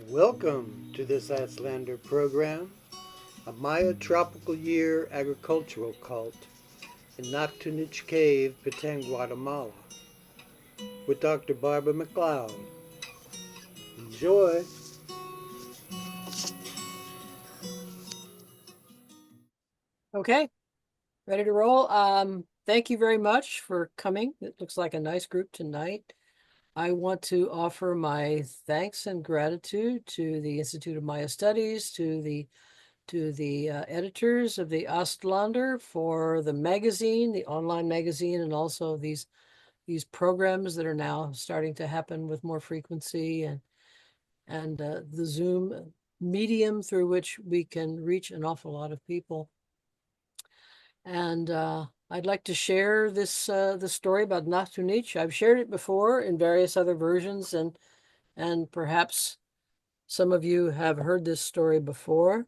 Welcome to this Aztlander program, a Maya tropical year agricultural cult in Naj Tunich Cave, Guatemala, with Dr. Barbara Macleod. Enjoy! Okay, ready to roll. Thank you very much for coming. It looks like a nice group tonight. I want to offer my thanks and gratitude to the Institute of Maya Studies, to the editors of the Aztlander for the magazine, the online magazine, and also these programs that are now starting to happen with more frequency, and the Zoom medium through which we can reach an awful lot of people. And I'd like to share the story about Naj Tunich. I've shared it before in various other versions, and perhaps some of you have heard this story before.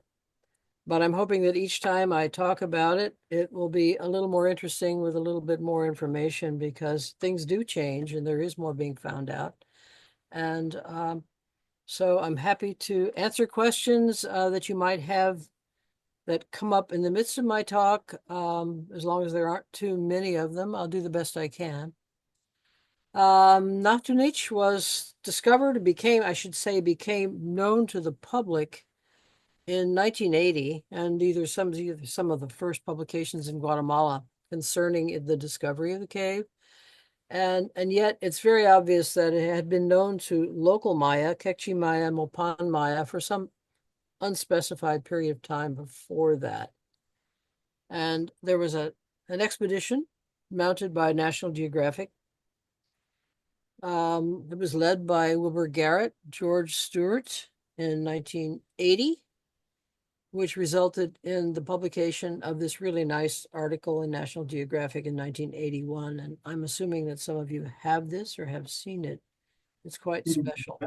But I'm hoping that each time I talk about it, it will be a little more interesting with a little bit more information, because things do change and there is more being found out. And so I'm happy to answer questions that you might have that come up in the midst of my talk. As long as there aren't too many of them, I'll do the best I can. Naj Tunich was discovered, became known to the public in 1980, and some of the first publications in Guatemala concerning the discovery of the cave. And yet it's very obvious that it had been known to local Maya, Ch'orti Maya, Mopan Maya, for some unspecified period of time before that. And there was an expedition mounted by National Geographic. It was led by Wilbur Garrett, George Stewart in 1980, which resulted in the publication of this really nice article in National Geographic in 1981. And I'm assuming that some of you have this or have seen it. It's quite special.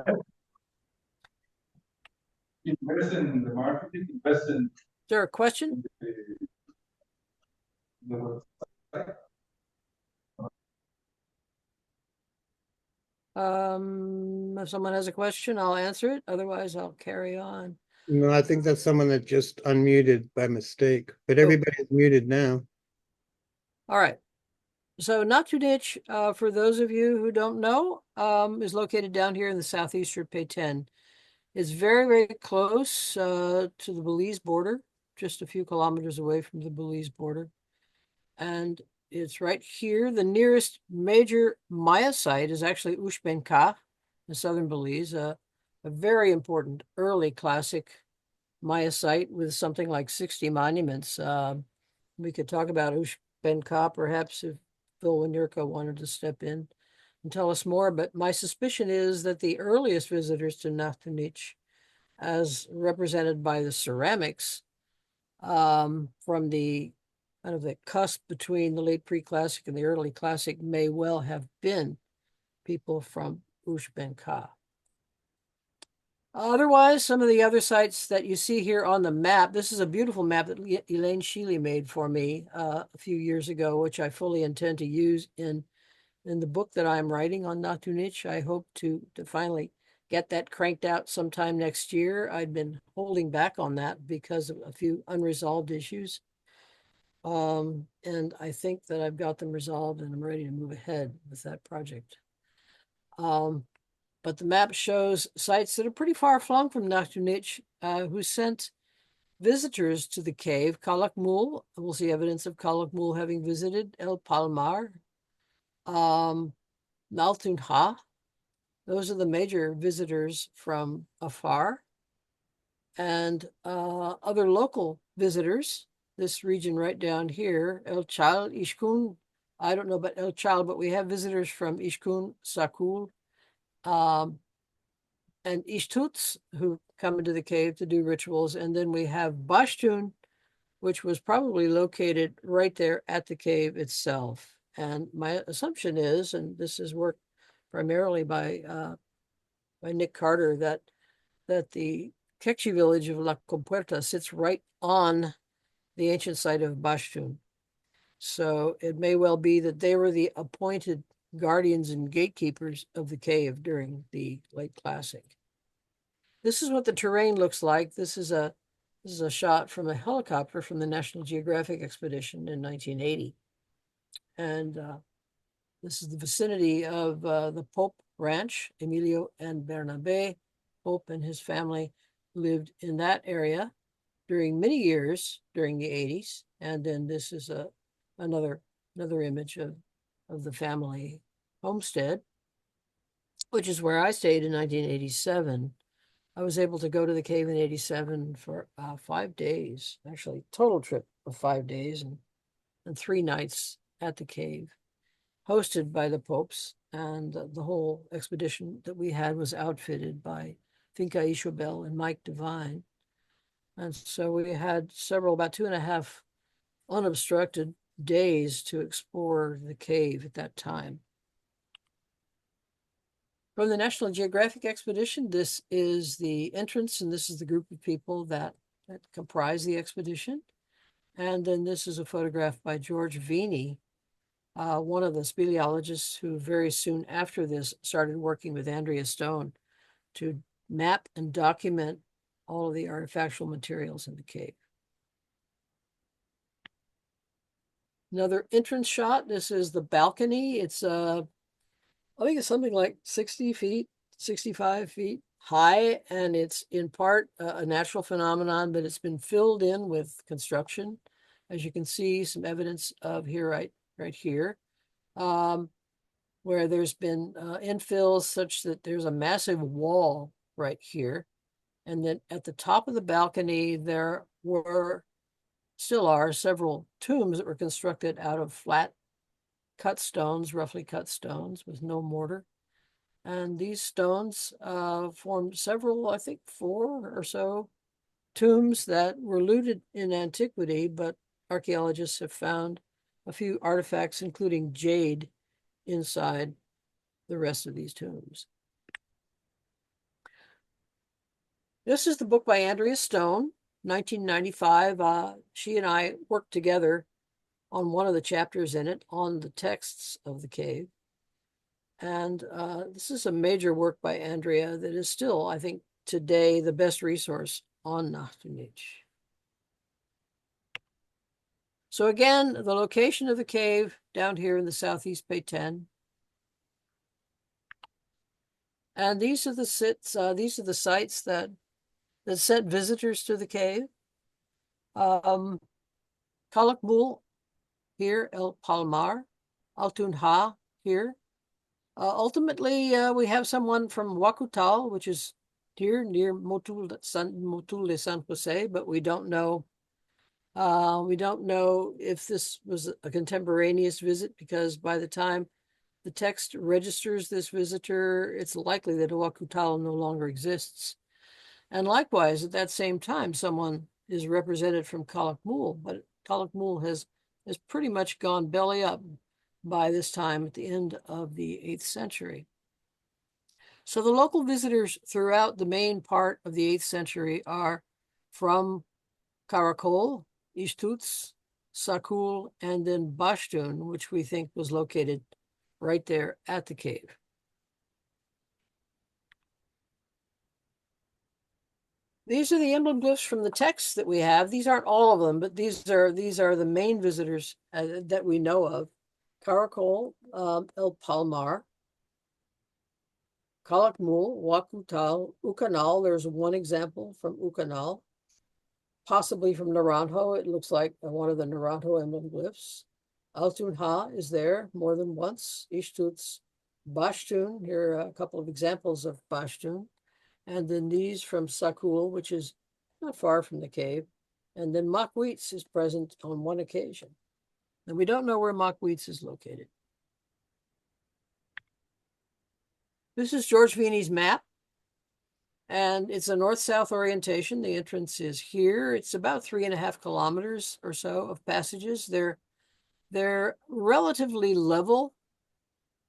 Invest in the marketing, invest in Is there a question? the website. If someone has a question, I'll answer it. Otherwise, I'll carry on. No, I think that's someone that just unmuted by mistake, but everybody's muted now. All right. So Naj Tunich, for those of you who don't know, is located down here in the southeastern Payten. It's very, very close to the Belize border, just a few kilometers away from the Belize border. And it's right here. The nearest major Maya site is actually Uxbenca in southern Belize, a very important early classic Maya site with something like 60 monuments. We could talk about Uxbenca perhaps if Phil Winurka wanted to step in and tell us more. But my suspicion is that the earliest visitors to Naj Tunich, as represented by the ceramics, from the kind of the cusp between the late pre-classic and the early classic, may well have been people from Uxbenca. Otherwise, some of the other sites that you see here on the map, this is a beautiful map that Elaine Sheely made for me a few years ago, which I fully intend to use in the book that I'm writing on Naj Tunich. I hope to finally get that cranked out sometime next year. I'd been holding back on that because of a few unresolved issues. And I think that I've got them resolved and I'm ready to move ahead with that project. But the map shows sites that are pretty far flung from Naj Tunich, who sent visitors to the cave. Calakmul, we'll see evidence of Calakmul having visited El Palmar. Naltunha, those are the major visitors from afar. And other local visitors, this region right down here, El Chal, Ishkun. I don't know about El Chal, but we have visitors from Ishkun, Sakul, and Ishtuts, who come into the cave to do rituals. And then we have Bashtun, which was probably located right there at the cave itself. And my assumption is, and this is work primarily by Nick Carter, that the Quechua village of La Compuerta sits right on the ancient site of Bashtun. So it may well be that they were the appointed guardians and gatekeepers of the cave during the late classic. This is what the terrain looks like. This is a shot from a helicopter from the National Geographic expedition in 1980. And this is the vicinity of the Pope Ranch. Emilio and Bernabe Pope and his family lived in that area during many years during the 80s. And then this is another image of the family homestead, which is where I stayed in 1987. I was able to go to the cave in 87 for 5 days, actually total trip of 5 days and 3 nights at the cave, hosted by the Popes. And the whole expedition that we had was outfitted by Finca Ishobel and Mike Devine. And so we had about 2.5 unobstructed days to explore the cave at that time. From the National Geographic expedition, this is the entrance, and this is the group of people that comprise the expedition. And then this is a photograph by George Vini, one of the speleologists who very soon after this started working with Andrea Stone to map and document all of the artifactual materials in the cave. Another entrance shot. This is the balcony. It's I think it's something like 60 feet, 65 feet high, and it's in part a natural phenomenon, but it's been filled in with construction. As you can see, some evidence of here, right here, where there's been infills such that there's a massive wall right here. And then at the top of the balcony, there still are several tombs that were constructed out of flat cut stones, roughly cut stones with no mortar. And these stones formed several, I think 4 or so tombs that were looted in antiquity, but archaeologists have found a few artifacts, including jade, inside the rest of these tombs. This is the book by Andrea Stone, 1995. She and I worked together on one of the chapters in it on the texts of the cave. And this is a major work by Andrea that is still, I think, today the best resource on Naj Tunich. So again, the location of the cave down here in the southeast Payten. And these are the sites that sent visitors to the cave. Calakmul here, El Palmar, Altun Ha here. Ultimately, we have someone from Huacutal, which is here near Motul de San Jose, but we don't know. We don't know if this was a contemporaneous visit, because by the time the text registers this visitor, it's likely that Huacutal no longer exists. And likewise, at that same time, someone is represented from Calakmul, but Calakmul has pretty much gone belly up by this time at the end of the 8th century. So the local visitors throughout the main part of the 8th century are from Caracol, Ishtuts, Sakul, and then Bashtun, which we think was located right there at the cave. These are the emblem glyphs from the texts that we have. These aren't all of them, but these are the main visitors that we know of. Caracol, El Palmar, Calakmul, Huacutal, Ucanal. There's one example from Ucanal, possibly from Naranjo. It looks like one of the Naranjo emblem glyphs. Altun Ha is there more than once. Ishtuts, Bashtun. Here are a couple of examples of Bashtun. And then these from Sakul, which is not far from the cave. And then Macleod is present on one occasion. And we don't know where Macleod is located. This is George Vini's map. And it's a north-south orientation. The entrance is here. It's about 3.5 kilometers or so of passages. They're relatively level,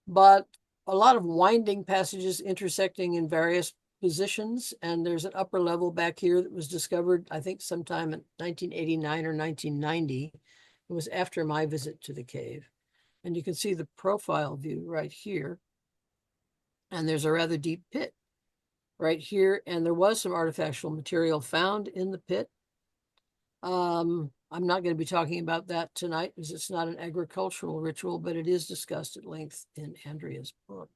but a lot of winding passages intersecting in various positions. And there's an upper level back here that was discovered, I think, sometime in 1989 or 1990. It was after my visit to the cave. And you can see the profile view right here. And there's a rather deep pit. right here, and there was some artifactual material found in the pit. I'm not going to be talking about that tonight because it's not an agricultural ritual, but it is discussed at length in Andrea's book.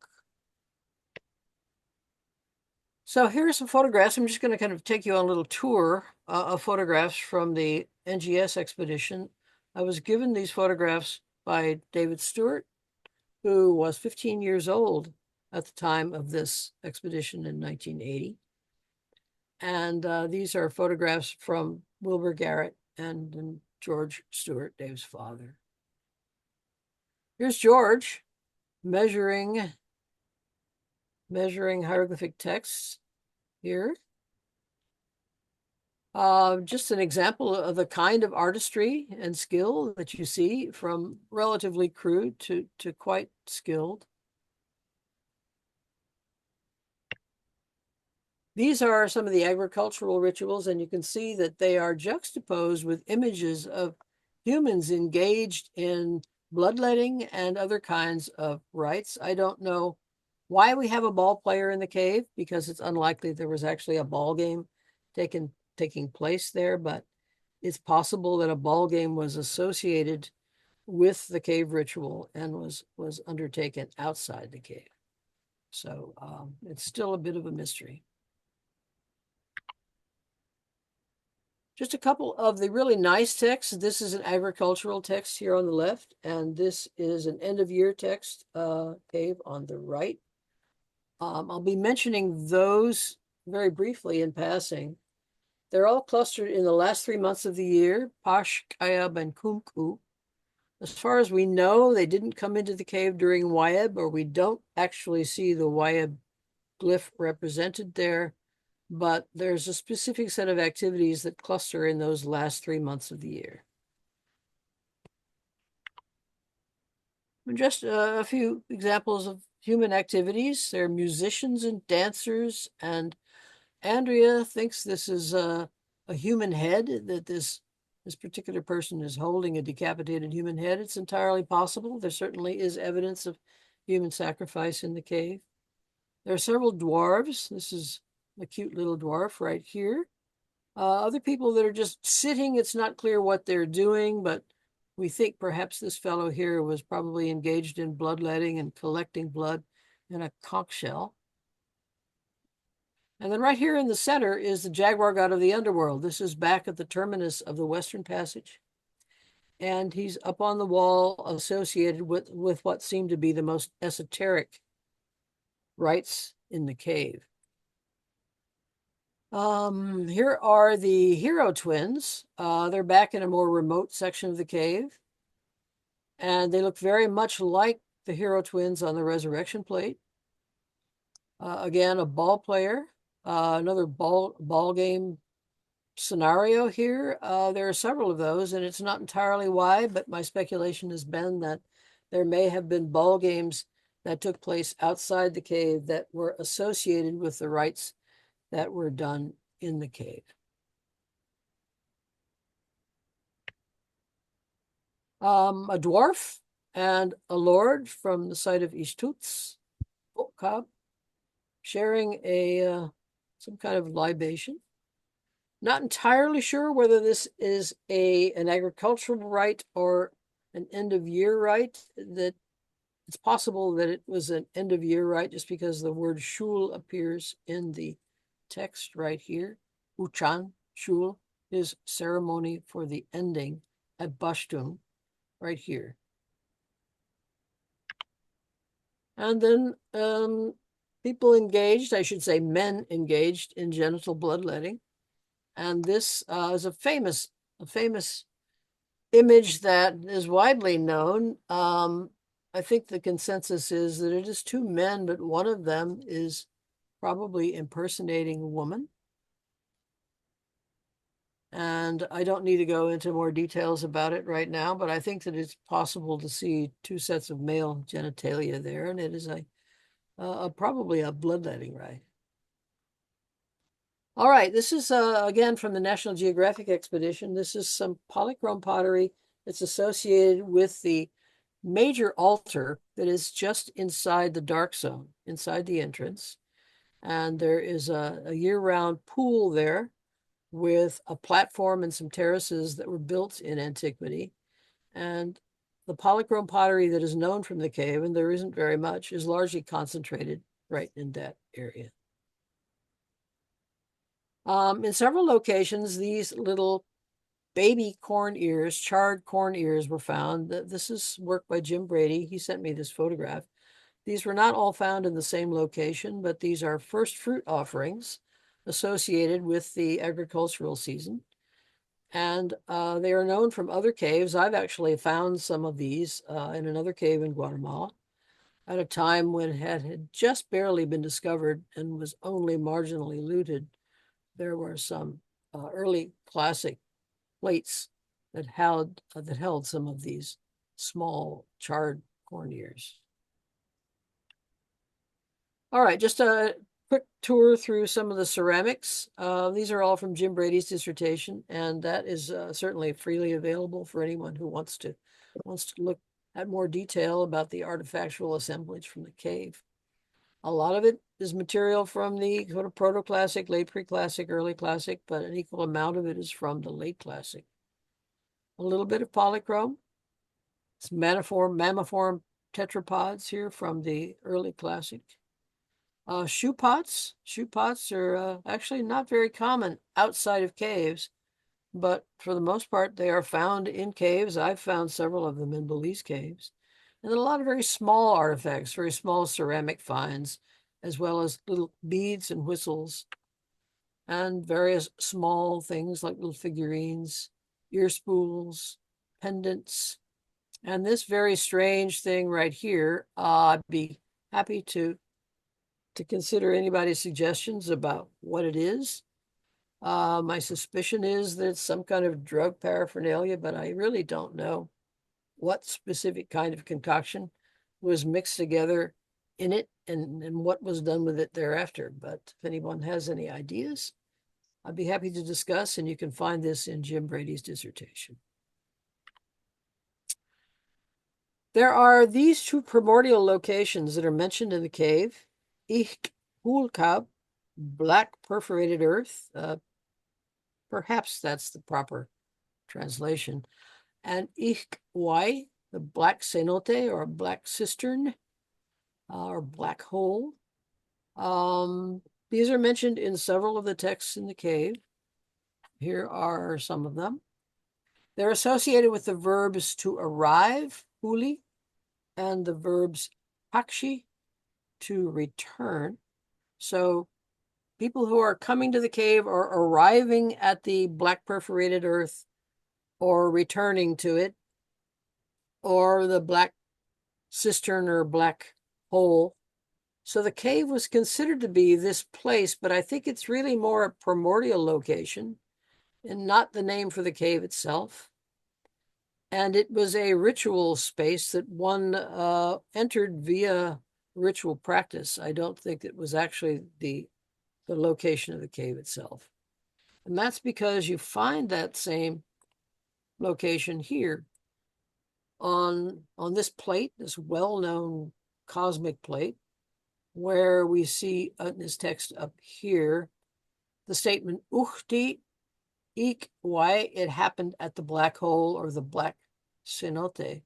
So here are some photographs. I'm just going to kind of take you on a little tour of photographs from the NGS expedition. I was given these photographs by David Stewart, who was 15 years old at the time of this expedition in 1980. And these are photographs from Wilbur Garrett and George Stewart, Dave's father. Here's George measuring hieroglyphic texts here. Just an example of the kind of artistry and skill that you see, from relatively crude to quite skilled. These are some of the agricultural rituals, and you can see that they are juxtaposed with images of humans engaged in bloodletting and other kinds of rites. I don't know why we have a ball player in the cave, because it's unlikely there was actually a ball game taking place there, but it's possible that a ball game was associated with the cave ritual and was undertaken outside the cave. So it's still a bit of a mystery. Just a couple of the really nice texts. This is an agricultural text here on the left, and this is an end-of-year text cave on the right. I'll be mentioning those very briefly in passing. They're all clustered in the last 3 months of the year, Pash, Kayab, and Kumku. As far as we know, they didn't come into the cave during Wayeb, or we don't actually see the Wayeb glyph represented there, but there's a specific set of activities that cluster in those last 3 months of the year. And just a few examples of human activities. There are musicians and dancers, and Andrea thinks this is a human head, that this particular person is holding a decapitated human head. It's entirely possible. There certainly is evidence of human sacrifice in the cave. There are several dwarves. This is a cute little dwarf right here. Other people that are just sitting. It's not clear what they're doing, but we think perhaps this fellow here was probably engaged in bloodletting and collecting blood in a conch shell. And then right here in the center is the jaguar god of the underworld. This is back at the terminus of the Western Passage. And he's up on the wall associated with what seem to be the most esoteric rites in the cave. Here are the hero twins. They're back in a more remote section of the cave. And they look very much like the hero twins on the resurrection plate. Again, a ball player. Another ball game scenario here. There are several of those, and it's not entirely why, but my speculation has been that there may have been ball games that took place outside the cave that were associated with the rites that were done in the cave. A dwarf and a lord from the site of Ishtuts, sharing some kind of libation. Not entirely sure whether this is an agricultural rite or an end-of-year rite. That it's possible that it was an end-of-year rite just because the word shul appears in the text right here. Uchan, shul, is ceremony for the ending at Bashtum, right here. And then people engaged, I should say men engaged in genital bloodletting. And this is a famous image that is widely known. I think the consensus is that it is two men, but one of them is probably impersonating a woman. And I don't need to go into more details about it right now, but I think that it's possible to see two sets of male genitalia there, and it is probably a bloodletting rite. All right, this is again from the National Geographic expedition. This is some polychrome pottery that's associated with the major altar that is just inside the dark zone, inside the entrance. And there is a year-round pool there with a platform and some terraces that were built in antiquity. And the polychrome pottery that is known from the cave, and there isn't very much, is largely concentrated right in that area. In several locations, these little baby corn ears, charred corn ears, were found. This is work by Jim Brady. He sent me this photograph. These were not all found in the same location, but these are first fruit offerings associated with the agricultural season. And they are known from other caves. I've actually found some of these in another cave in Guatemala at a time when it had just barely been discovered and was only marginally looted. There were some early classic plates that held some of these small charred corn ears. All right, just a quick tour through some of the ceramics. These are all from Jim Brady's dissertation, and that is certainly freely available for anyone who wants to look at more detail about the artifactual assemblage from the cave. A lot of it is material from the sort of proto-classic, late pre-classic, early classic, but an equal amount of it is from the late classic. A little bit of polychrome. It's mammiform tetrapods here from the early classic. Shoe pots. Shoe pots are actually not very common outside of caves, but for the most part, they are found in caves. I've found several of them in Belize caves. And then a lot of very small artifacts, very small ceramic finds, as well as little beads and whistles, and various small things like little figurines, ear spools, pendants. And this very strange thing right here, I'd be happy to consider anybody's suggestions about what it is. My suspicion is that it's some kind of drug paraphernalia, but I really don't know what specific kind of concoction was mixed together in it and what was done with it thereafter. But if anyone has any ideas, I'd be happy to discuss, and you can find this in Jim Brady's dissertation. There are these two primordial locations that are mentioned in the cave. Hulkab, black perforated earth. Perhaps that's the proper translation. And Wai, the black cenote or black cistern or black hole. These are mentioned in several of the texts in the cave. Here are some of them. They're associated with the verbs to arrive, huli, and the verbs pakshi, to return. So people who are coming to the cave are arriving at the black perforated earth or returning to it, or the black cistern or black hole. So the cave was considered to be this place, but I think it's really more a primordial location and not the name for the cave itself. And it was a ritual space that one entered via ritual practice. I don't think it was actually the location of the cave itself. And that's because you find that same location here on this plate, this well-known cosmic plate, where we see in this text up here, the statement Uchti ik why it happened at the black hole or the black cenote.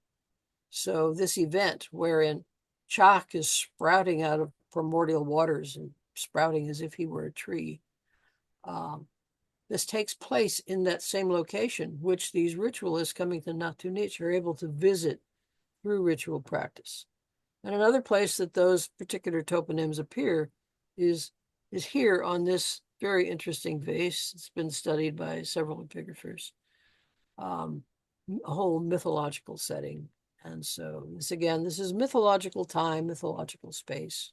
So this event wherein Chak is sprouting out of primordial waters and sprouting as if he were a tree. This takes place in that same location, which these ritualists coming to Naj Tunich are able to visit through ritual practice. And another place that those particular toponyms appear is here on this very interesting vase. It's been studied by several epigraphers, a whole mythological setting. And so this is mythological time, mythological space,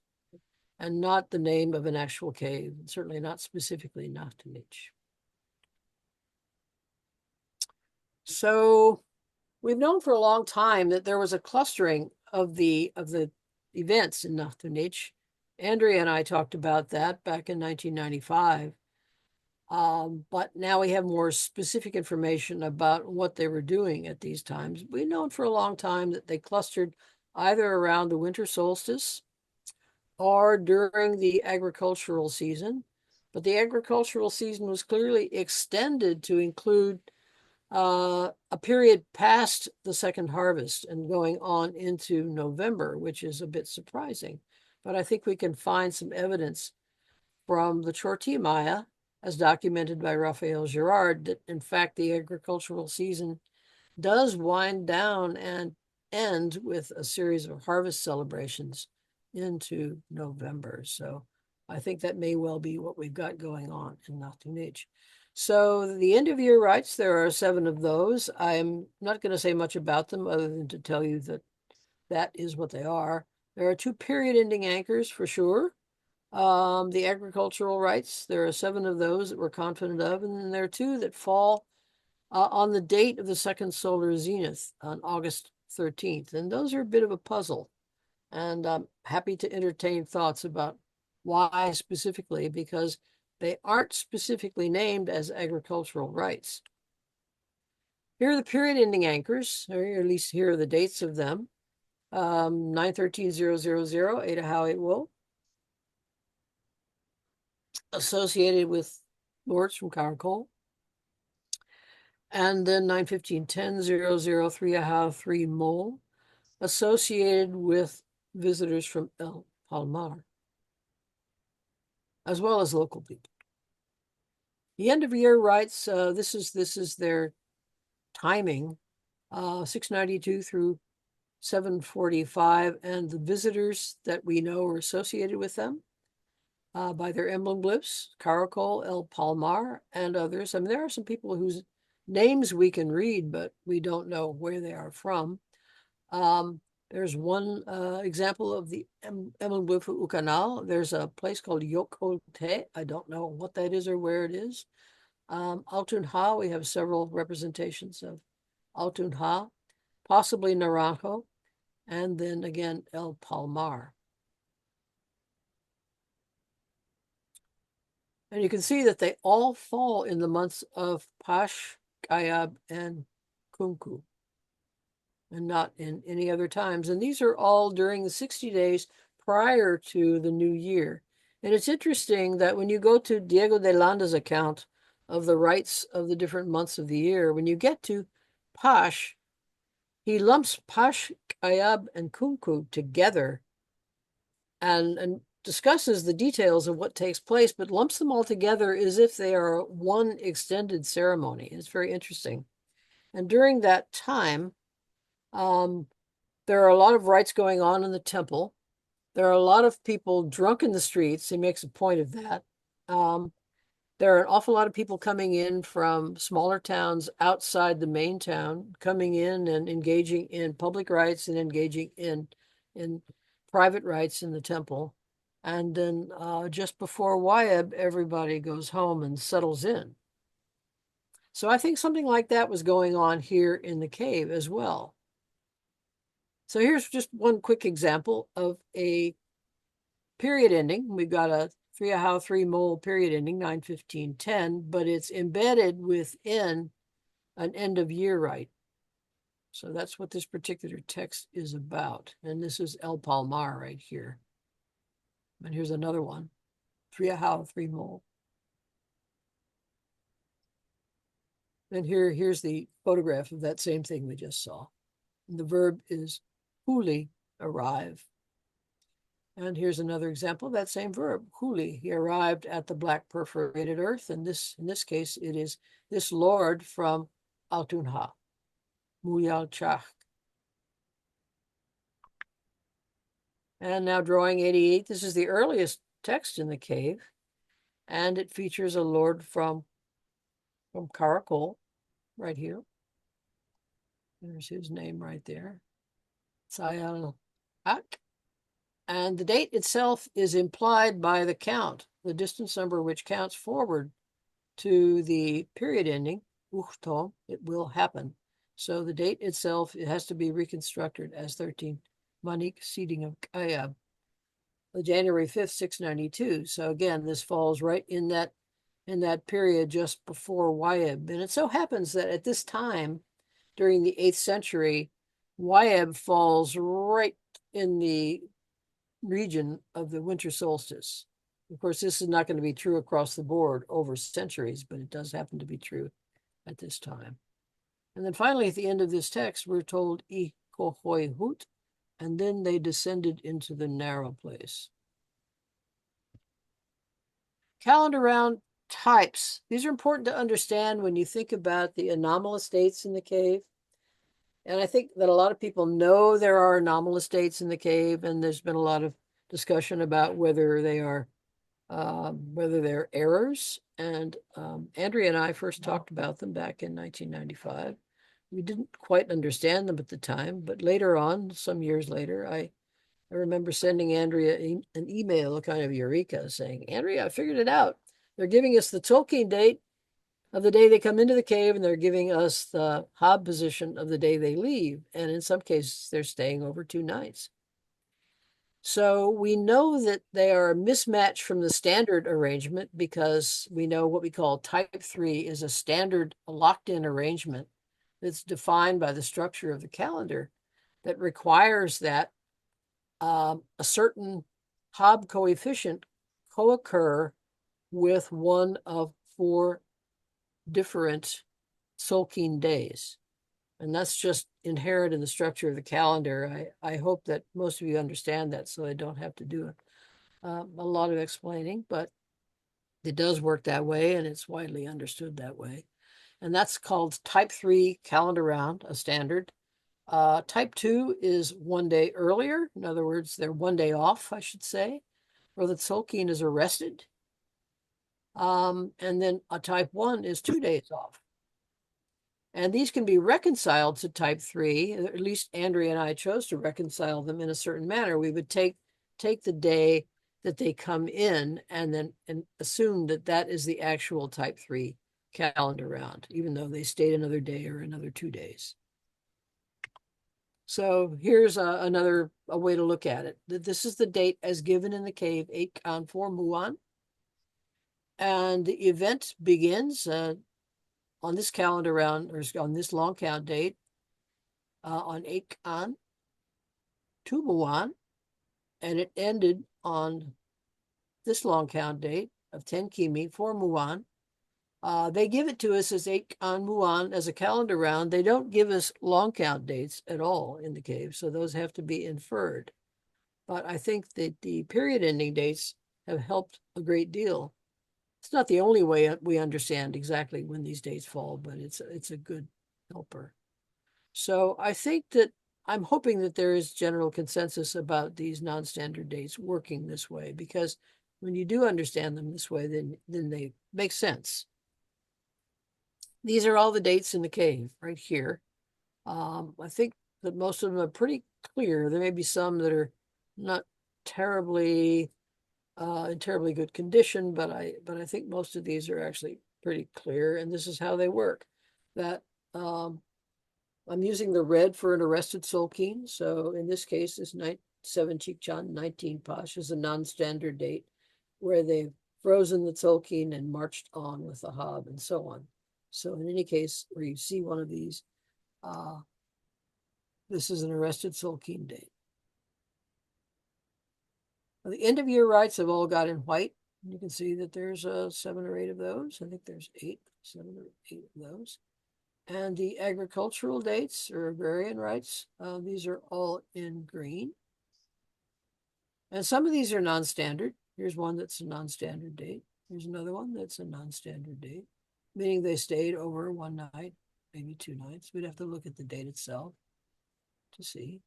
and not the name of an actual cave, and certainly not specifically Naj Tunich. So we've known for a long time that there was a clustering of the events in Naj Tunich. Andrea and I talked about that back in 1995. But now we have more specific information about what they were doing at these times. We've known for a long time that they clustered either around the winter solstice are during the agricultural season, but the agricultural season was clearly extended to include a period past the second harvest and going on into November, which is a bit surprising. But I think we can find some evidence from the Ch'orti Maya, as documented by Rafael Girard, that in fact the agricultural season does wind down and end with a series of harvest celebrations into November. So I think that may well be what we've got going on in Naj Tunich. So the end of year rites, there are 7 of those. I'm not going to say much about them other than to tell you that that is what they are. There are 2 period ending anchors for sure. The agricultural rites, there are 7 of those that we're confident of, and then there are 2 that fall on the date of the second solar zenith on August 13th. And those are a bit of a puzzle. And I'm happy to entertain thoughts about why specifically, because they aren't specifically named as agricultural rites. Here are the period ending anchors, or at least here are the dates of them. 913-000, Ada How It Will, associated with lords from Caracol. And then 915-10-003, Ahau 3 Mole, associated with visitors from El Palmar, as well as local people. The end of year rites, this is their timing, 692 through 745, and the visitors that we know are associated with them by their emblem glyphs, Caracol, El Palmar, and others. I mean, there are some people whose names we can read, but we don't know where they are from. There's one example of the emblem glyph of Ucanal. There's a place called Yokote. I don't know what that is or where it is. Altunha, we have several representations of Altunha, possibly Naranjo, and then again El Palmar. And you can see that they all fall in the months of Pash, Kayab, and Kunku, and not in any other times. And these are all during the 60 days prior to the new year. And it's interesting that when you go to Diego de Landa's account of the rites of the different months of the year, when you get to Pash, he lumps Pash, Kayab, and Kunku together and discusses the details of what takes place, but lumps them all together as if they are one extended ceremony. It's very interesting. And during that time, there are a lot of rites going on in the temple. There are a lot of people drunk in the streets. He makes a point of that. There are an awful lot of people coming in from smaller towns outside the main town, coming in and engaging in public rites and engaging in private rites in the temple. And then just before Wayeb, everybody goes home and settles in. So I think something like that was going on here in the cave as well. So here's just one quick example of a period ending. We've got a 3 Ahau 3 Mole period ending, 9:15:10, but it's embedded within an end of year rite. So that's what this particular text is about. And this is El Palmar right here. And here's another one, 3 Ahau 3 Mole. And here's the photograph of that same thing we just saw. And the verb is huli, arrive. And here's another example of that same verb, huli. He arrived at the black perforated earth. And in this case, it is this lord from Altunha, Muyal Chach. And now drawing 88, this is the earliest text in the cave. And it features a lord from Caracol right here. There's his name right there. Sayal Ak. And the date itself is implied by the count, the distance number which counts forward to the period ending, Uchtom, it will happen. So the date itself, it has to be reconstructed as 13, Manik seeding of Kayab, January 5th, 692. So again, this falls right in that period just before Wayeb. And it so happens that at this time, during the 8th century, Wayeb falls right in the region of the winter solstice. Of course, this is not going to be true across the board over centuries, but it does happen to be true at this time. And then finally, at the end of this text, we're told Ikohoihut, and then they descended into the narrow place. Calendar round types. These are important to understand when you think about the anomalous dates in the cave. And I think that a lot of people know there are anomalous dates in the cave, and there's been a lot of discussion about whether they're errors. And Andrea and I first talked about them back in 1995. We didn't quite understand them at the time, but later on, some years later, I remember sending Andrea an email, kind of eureka, saying, Andrea, I figured it out. They're giving us the Tolkien date of the day they come into the cave, and they're giving us the Hob position of the day they leave. And in some cases, they're staying over 2 nights. So we know that they are a mismatch from the standard arrangement because we know what we call type 3 is a standard locked-in arrangement that's defined by the structure of the calendar that requires that a certain Hob coefficient co-occur with one of 4 different Tzolk'in days. And that's just inherent in the structure of the calendar. I hope that most of you understand that, so I don't have to do a lot of explaining, but it does work that way, and it's widely understood that way. And that's called type 3 calendar round, a standard. Type 2 is 1 day earlier. In other words, they're 1 day off, I should say, or the Tzolk'in is arrested. And then a type 1 is 2 days off. And these can be reconciled to type 3. At least Andrea and I chose to reconcile them in a certain manner. We would take the day that they come in and assume that that is the actual type 3 calendar round, even though they stayed another day or another 2 days. So here's a way to look at it. This is the date as given in the cave, 8 Kan 4 Muan. And the event begins on this calendar round, or on this long count date, on 8 Kan 2 Muan, and it ended on this long count date of 10 Kimi 4 Muan. They give it to us as 8 Kan Muan as a calendar round. They don't give us long count dates at all in the cave, so those have to be inferred. But I think that the period ending dates have helped a great deal. It's not the only way we understand exactly when these dates fall, but it's a good helper. So I think that I'm hoping that there is general consensus about these non-standard dates working this way, because when you do understand them this way, then they make sense. These are all the dates in the cave right here. I think that most of them are pretty clear. There may be some that are not terribly in terribly good condition, but I think most of these are actually pretty clear, and this is how they work. That I'm using the red for an arrested Tzolk'in, so in this case, this 7 Chikchan 19 Pash is a non-standard date where they've frozen the Tzolk'in and marched on with the Hob and so on. So in any case where you see one of these, this is an arrested Tzolk'in date. The end of year rites have all got in white. You can see that there's 7 or 8 of those. I think there's 7 or 8 of those. And the agricultural dates or agrarian rites, these are all in green. And some of these are non-standard. Here's one that's a non-standard date. Here's another one that's a non-standard date, meaning they stayed over 1 night, maybe 2 nights. We'd have to look at the date itself to see.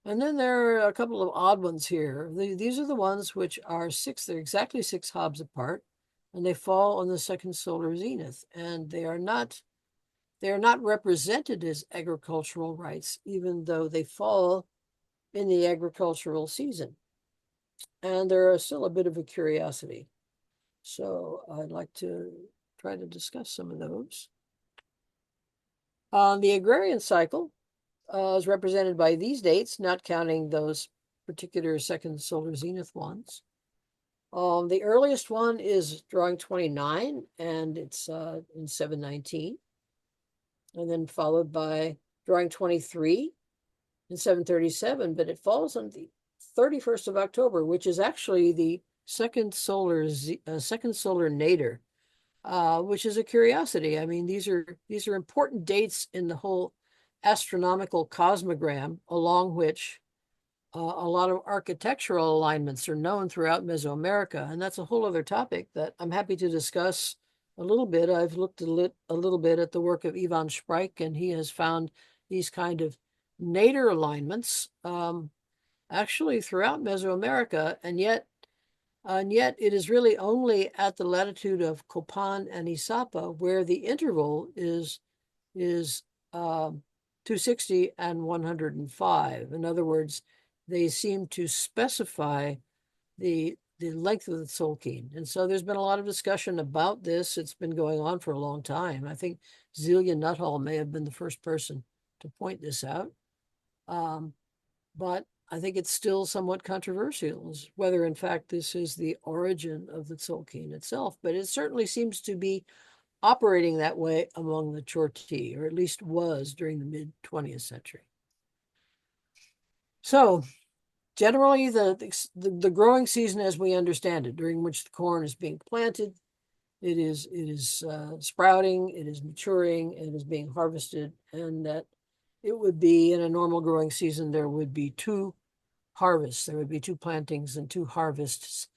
And then there are a couple of odd ones here. These are the ones which are 6, they're exactly 6 Hobs apart, and they fall on the second solar zenith. And they are not represented as agricultural rites, even though they fall in the agricultural season. And they're still a bit of a curiosity. So I'd like to try to discuss some of those. The agrarian cycle is represented by these dates, not counting those particular second solar zenith ones. The earliest one is drawing 29, and it's in 719. And then followed by drawing 23 in 737, but it falls on the 31st of October, which is actually the second solar nadir, which is a curiosity. I mean, these are important dates in the whole astronomical cosmogram, along which a lot of architectural alignments are known throughout Mesoamerica, and that's a whole other topic that I'm happy to discuss a little bit. I've looked a little bit at the work of Ivan Spreich, and he has found these kind of nadir alignments actually throughout Mesoamerica, and yet it is really only at the latitude of Copan and Izapa where the interval is 260 and 105. In other words, they seem to specify the length of the Tzolk'in. And so there's been a lot of discussion about this. It's been going on for a long time. I think Zelia Nuttall may have been the first person to point this out. But I think it's still somewhat controversial as whether, in fact, this is the origin of the Tzolk'in itself. But it certainly seems to be operating that way among the Ch'orti, or at least was during the mid-20th century. So generally, the growing season as we understand it, during which the corn is being planted, it is sprouting, it is maturing, it is being harvested, and that it would be in a normal growing season, there would be two harvests. There would be two plantings and two harvests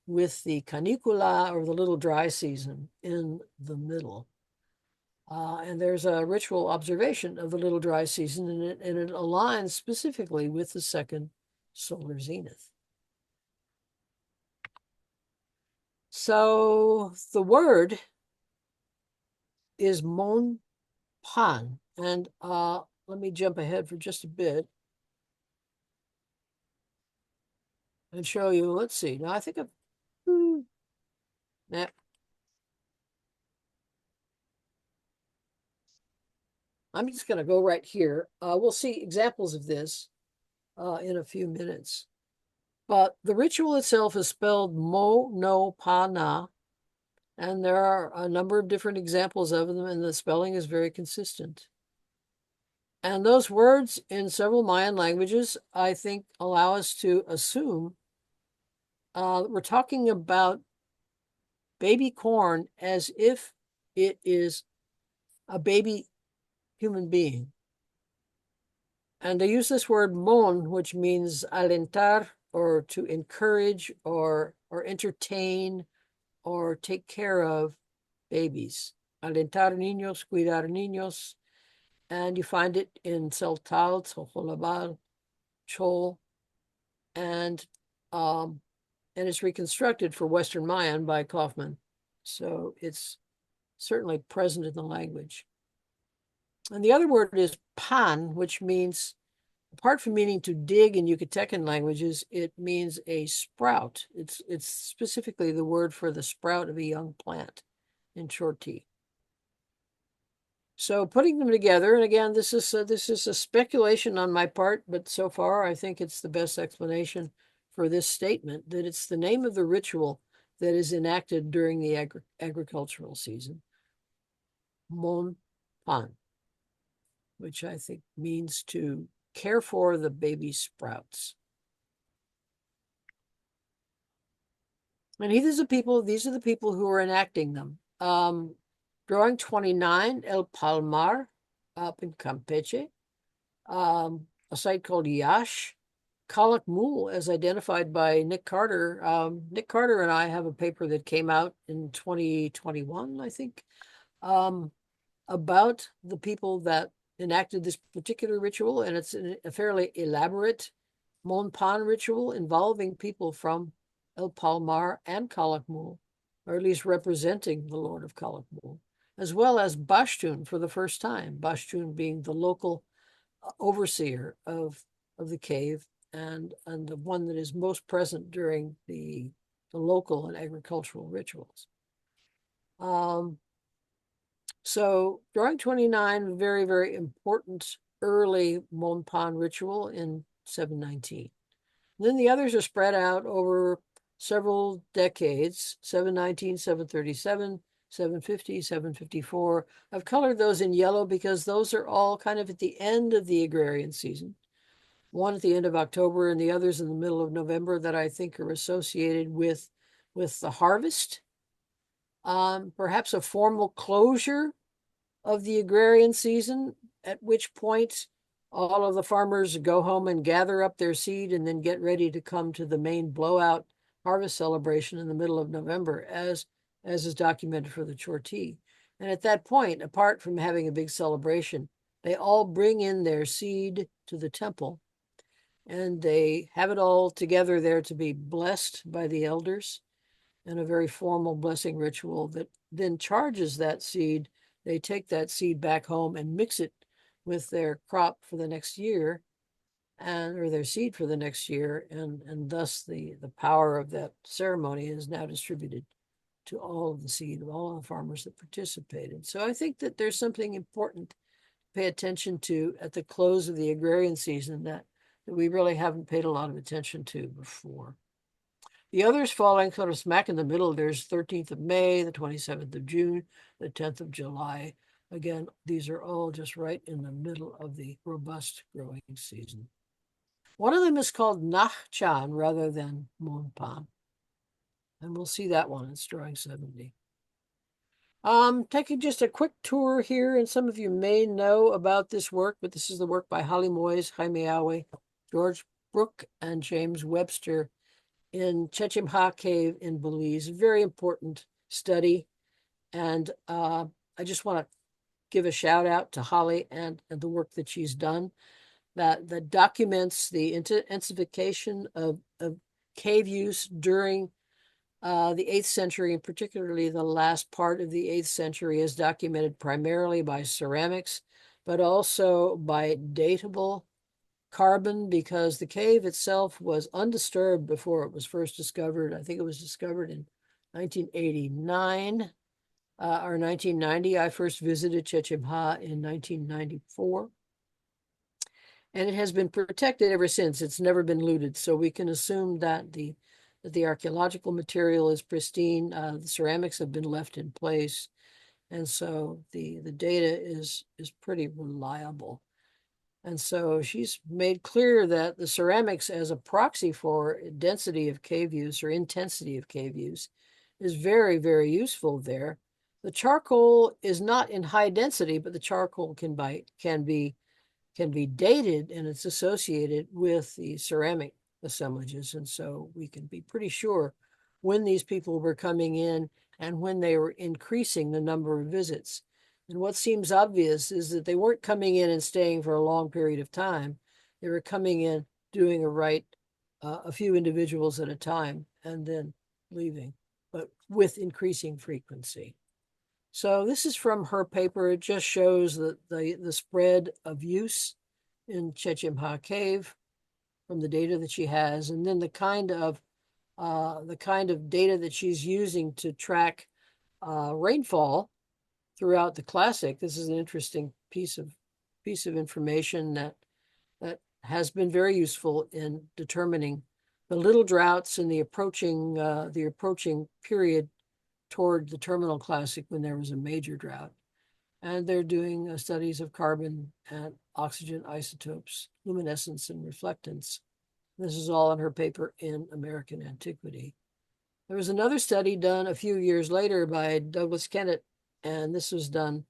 with the canicula, or the little dry season, in the middle. And there's a ritual observation of the little dry season, and it aligns specifically with the second solar zenith. So the word is mon pan, and let me jump ahead for just a bit and show you. Let's see. Now I think of I'm just going to go right here. We'll see examples of this in a few minutes. But the ritual itself is spelled mo no pa na, and there are a number of different examples of them, and the spelling is very consistent. And those words in several Mayan languages, I think, allow us to assume we're talking about baby corn as if it is a baby human being. And they use this word mon, which means alentar, or to encourage, or entertain, or take care of babies. Alentar niños, cuidar niños. And you find it in Celtal, Tzololabal, Chol, and it's reconstructed for Western Mayan by Kaufman. So it's certainly present in the language. And the other word is pan, which means, apart from meaning to dig in Yucatecan languages, it means a sprout. It's specifically the word for the sprout of a young plant in Ch'orti. So putting them together, and again, this is a speculation on my part, but so far I think it's the best explanation for this statement, that it's the name of the ritual that is enacted during the agricultural season, mon pan, which I think means to care for the baby sprouts. And these are the people who are enacting them. Drawing 29, El Palmar, up in Campeche, a site called Yash, Calakmul, as identified by Nick Carter. Nick Carter and I have a paper that came out in 2021, I think, about the people that enacted this particular ritual, and it's a fairly elaborate Mon Pan ritual involving people from El Palmar and Calakmul, or at least representing the Lord of Calakmul, as well as Bashtun for the first time, Bashtun being the local overseer of the cave, and the one that is most present during the local and agricultural rituals. So drawing 29, very, very important early Mon Pan ritual in 719. And then the others are spread out over several decades, 719, 737, 750, 754. I've colored those in yellow because those are all kind of at the end of the agrarian season, one at the end of October and the others in the middle of November that I think are associated with the harvest. Perhaps a formal closure of the agrarian season, at which point all of the farmers go home and gather up their seed and then get ready to come to the main blowout harvest celebration in the middle of November, as is documented for the Ch'orti. And at that point, apart from having a big celebration, they all bring in their seed to the temple, and they have it all together there to be blessed by the elders in a very formal blessing ritual that then charges that seed. They take that seed back home and mix it with their crop for the next year, or their seed for the next year, and thus the power of that ceremony is now distributed to all of the seed of all of the farmers that participated. So I think that there's something important to pay attention to at the close of the agrarian season that we really haven't paid a lot of attention to before. The others falling sort of smack in the middle. There's 13th of May, the 27th of June, the 10th of July. Again, these are all just right in the middle of the robust growing season. One of them is called Naj rather than Monpan. And we'll see that one. It's drawing 70. Taking just a quick tour here, and some of you may know about this work, but this is the work by Holly Moyes, Jaime Awe, George Brooke, and James Webster in Ch'orti Cave in Belize. Very important study. And I just want to give a shout out to Holly and the work that she's done that documents the intensification of cave use during the 8th century, and particularly the last part of the 8th century, is documented primarily by ceramics, but also by datable carbon, because the cave itself was undisturbed before it was first discovered. I think it was discovered in 1989 or 1990. I first visited Ch'orti Maya in 1994. And it has been protected ever since. It's never been looted. So we can assume that the archaeological material is pristine. The ceramics have been left in place. And so the data is pretty reliable. And so she's made clear that the ceramics as a proxy for density of cave use or intensity of cave use is very, very useful there. The charcoal is not in high density, but the charcoal can be dated, and it's associated with the ceramic assemblages. And so we can be pretty sure when these people were coming in and when they were increasing the number of visits. And what seems obvious is that they weren't coming in and staying for a long period of time. They were coming in, doing a rite, a few individuals at a time, and then leaving, but with increasing frequency. So this is from her paper. It just shows the spread of use in Ch'orti Maya Cave from the data that she has, and then the kind of data that she's using to track rainfall throughout the classic. This is an interesting piece of information that has been very useful in determining the little droughts in the approaching period toward the terminal classic when there was a major drought. And they're doing studies of carbon and oxygen isotopes, luminescence and reflectance. This is all in her paper in American Antiquity. There was another study done a few years later by Douglas Kennett, and this was done,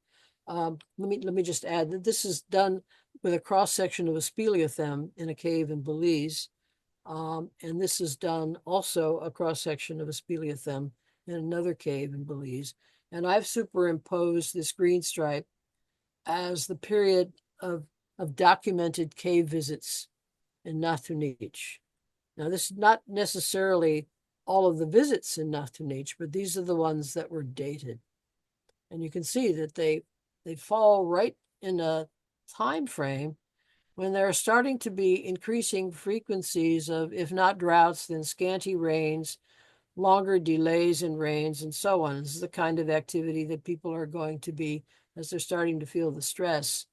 let me just add that this is done with a cross-section of a speleothem in a cave in Belize. And this is done also a cross-section of a speleothem in another cave in Belize. And I've superimposed this green stripe as the period of documented cave visits in Naj Tunich. Now, this is not necessarily all of the visits in Naj Tunich, but these are the ones that were dated. And you can see that they fall right in a time frame when there are starting to be increasing frequencies of, if not droughts, then scanty rains, longer delays in rains, and so on. This is the kind of activity that people are going to be, as they're starting to feel the stress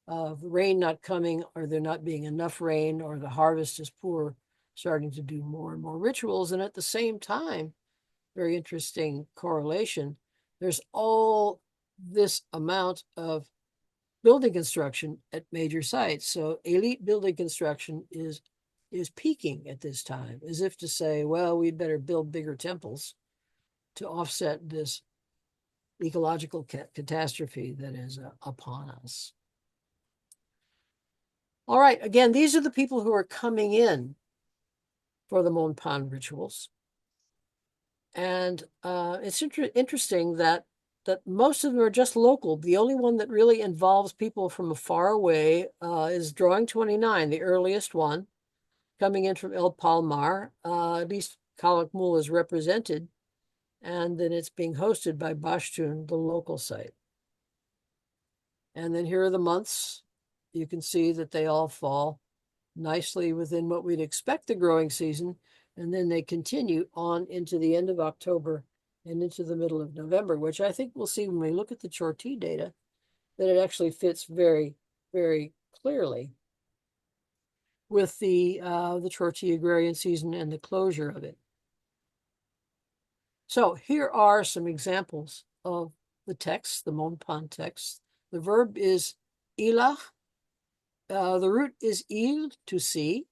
of rain not coming, or there not being enough rain, or the harvest is poor, starting to do more and more rituals. And at the same time, very interesting correlation, there's all this amount of building construction at major sites. So elite building construction is peaking at this time, as if to say, well, we'd better build bigger temples to offset this ecological catastrophe that is upon us. All right, again, these are the people who are coming in for the Monpan rituals. And it's interesting that most of them are just local. The only one that really involves people from far away is drawing 29, the earliest one, coming in from El Palmar. At least Calakmul is represented, and then it's being hosted by Bashtun, the local site. And then here are the months. You can see that they all fall nicely within what we'd expect the growing season, and then they continue on into the end of October and into the middle of November, which I think we'll see when we look at the Ch'orti data, that it actually fits very, very clearly with the Ch'orti agrarian season and the closure of it. So here are some examples of the text, the Monpan text. The verb is ilach. The root is il, to see.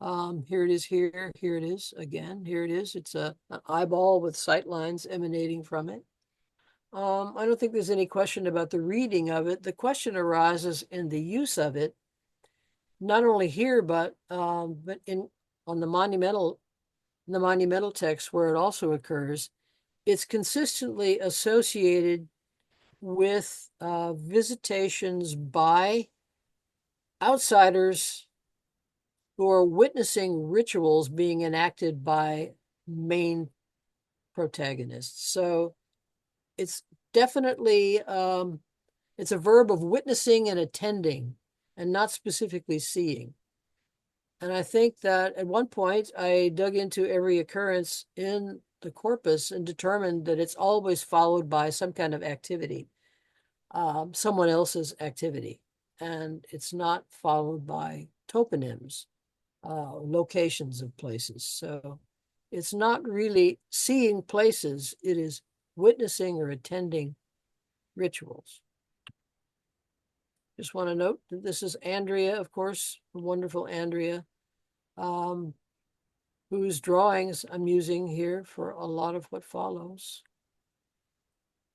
Here it is here it is again, here it is. It's an eyeball with sight lines emanating from it. I don't think there's any question about the reading of it. The question arises in the use of it, not only here, but on the monumental text where it also occurs. It's consistently associated with visitations by outsiders who are witnessing rituals being enacted by main protagonists. So it's definitely, it's a verb of witnessing and attending and not specifically seeing. And I think that at one point I dug into every occurrence in the corpus and determined that it's always followed by some kind of activity, someone else's activity. And it's not followed by toponyms, locations of places. So it's not really seeing places, it is witnessing or attending rituals. Just want to note that this is Andrea, of course, the wonderful Andrea, whose drawings I'm using here for a lot of what follows.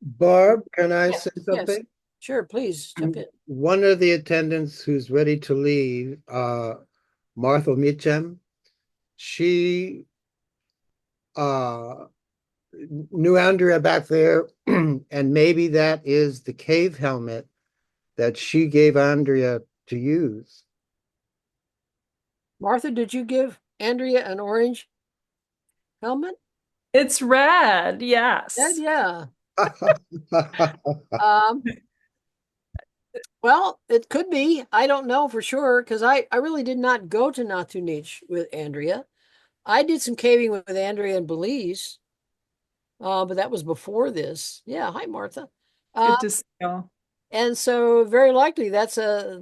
Barb, can I Yes, say yes. something? Sure, please jump in. One of the attendants who's ready to leave, Martha Mitcham, she knew Andrea back there, and maybe that is the cave helmet that she gave Andrea to use. Martha, did you give Andrea an orange helmet? It's red, yes. Yeah. Well, it could be. I don't know for sure, because I really did not go to Naj Tunich with Andrea. I did some caving with Andrea in Belize, but that was before this. Yeah, hi, Martha. Good to see you. And so very likely that's a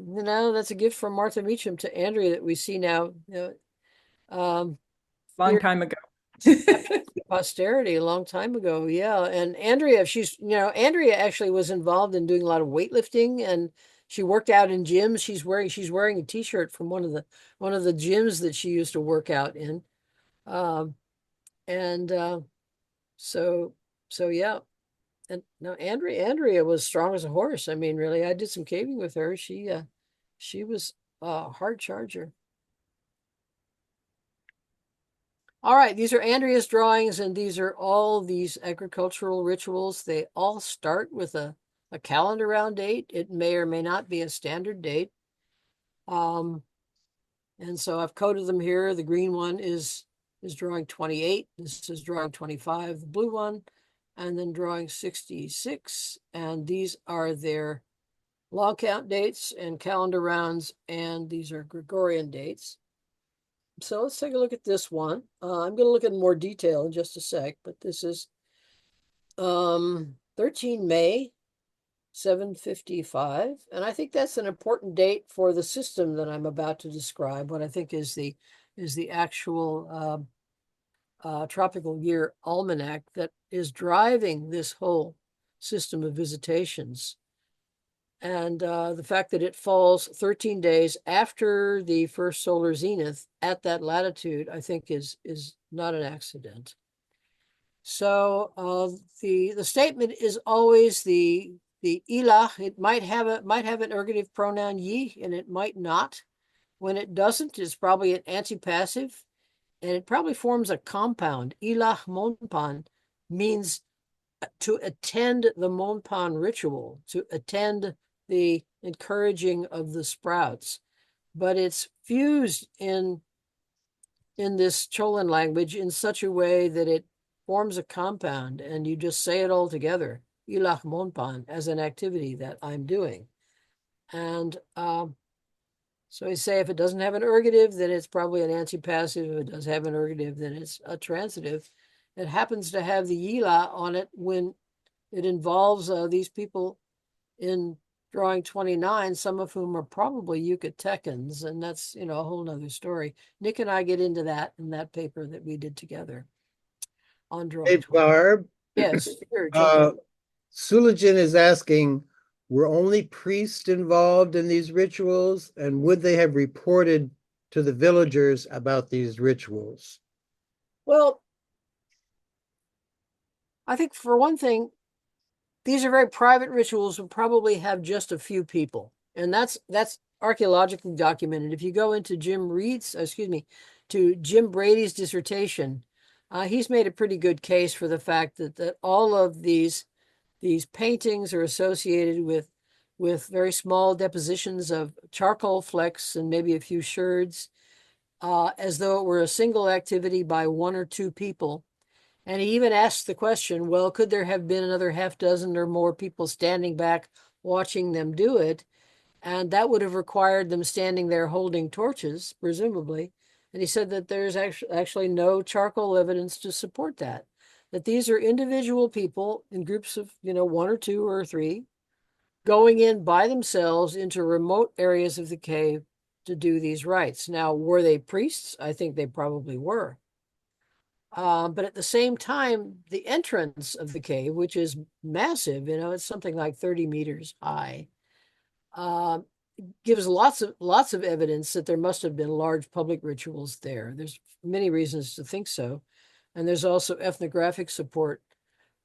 gift from Martha Meacham to Andrea that we see now. Long here, time ago. posterity, a long time ago. Yeah. And Andrea, Andrea actually was involved in doing a lot of weightlifting, and she worked out in gyms. She's wearing a t-shirt from one of the gyms that she used to work out in. So yeah. And no, Andrea was strong as a horse. I mean, really, I did some caving with her. She was a hard charger. All right, these are Andrea's drawings, and these are all these agricultural rituals. They all start with a calendar round date. It may or may not be a standard date. And so I've coded them here. The green one is drawing 28. This is drawing 25, the blue one, and then drawing 66. And these are their long count dates and calendar rounds, and these are Gregorian dates. So let's take a look at this one. I'm going to look at more detail in just a sec, but this is 13 May, 755. And I think that's an important date for the system that I'm about to describe, what I think is the actual tropical year almanac that is driving this whole system of visitations. And the fact that it falls 13 days after the first solar zenith at that latitude, I think is not an accident. So the statement is always the ilah. It might have an ergative pronoun ye, and it might not. When it doesn't, it's probably an antipassive, and it probably forms a compound. Ilah monpan means to attend the monpan ritual, to attend the encouraging of the sprouts, but it's fused in this Cholan language in such a way that it forms a compound, and you just say it all together, ilach monpan, as an activity that I'm doing. And so I say if it doesn't have an ergative, then it's probably an antipassive. If it does have an ergative, then it's a transitive. It happens to have the yila on it when it involves these people in drawing 29, some of whom are probably Yucatecans, and that's, a whole nother story. Nick and I get into that in that paper that we did together on drawing Hey, 29. Barb. Yes, sure. Sullivan is asking, were only priests involved in these rituals, and would they have reported to the villagers about these rituals? Well, I think for one thing, these are very private rituals and probably have just a few people. And that's archaeologically documented. If you go into to Jim Brady's dissertation, he's made a pretty good case for the fact that all of these paintings are associated with very small depositions of charcoal flecks and maybe a few sherds, as though it were a single activity by one or two people. And he even asked the question, well, could there have been another half dozen or more people standing back watching them do it? And that would have required them standing there holding torches, presumably. And he said that there's actually no charcoal evidence to support that these are individual people in groups of, one or two or three, going in by themselves into remote areas of the cave to do these rites. Now, were they priests? I think they probably were. But at the same time, the entrance of the cave, which is massive, it's something like 30 meters high, gives lots of evidence that there must have been large public rituals there. There's many reasons to think so. And there's also ethnographic support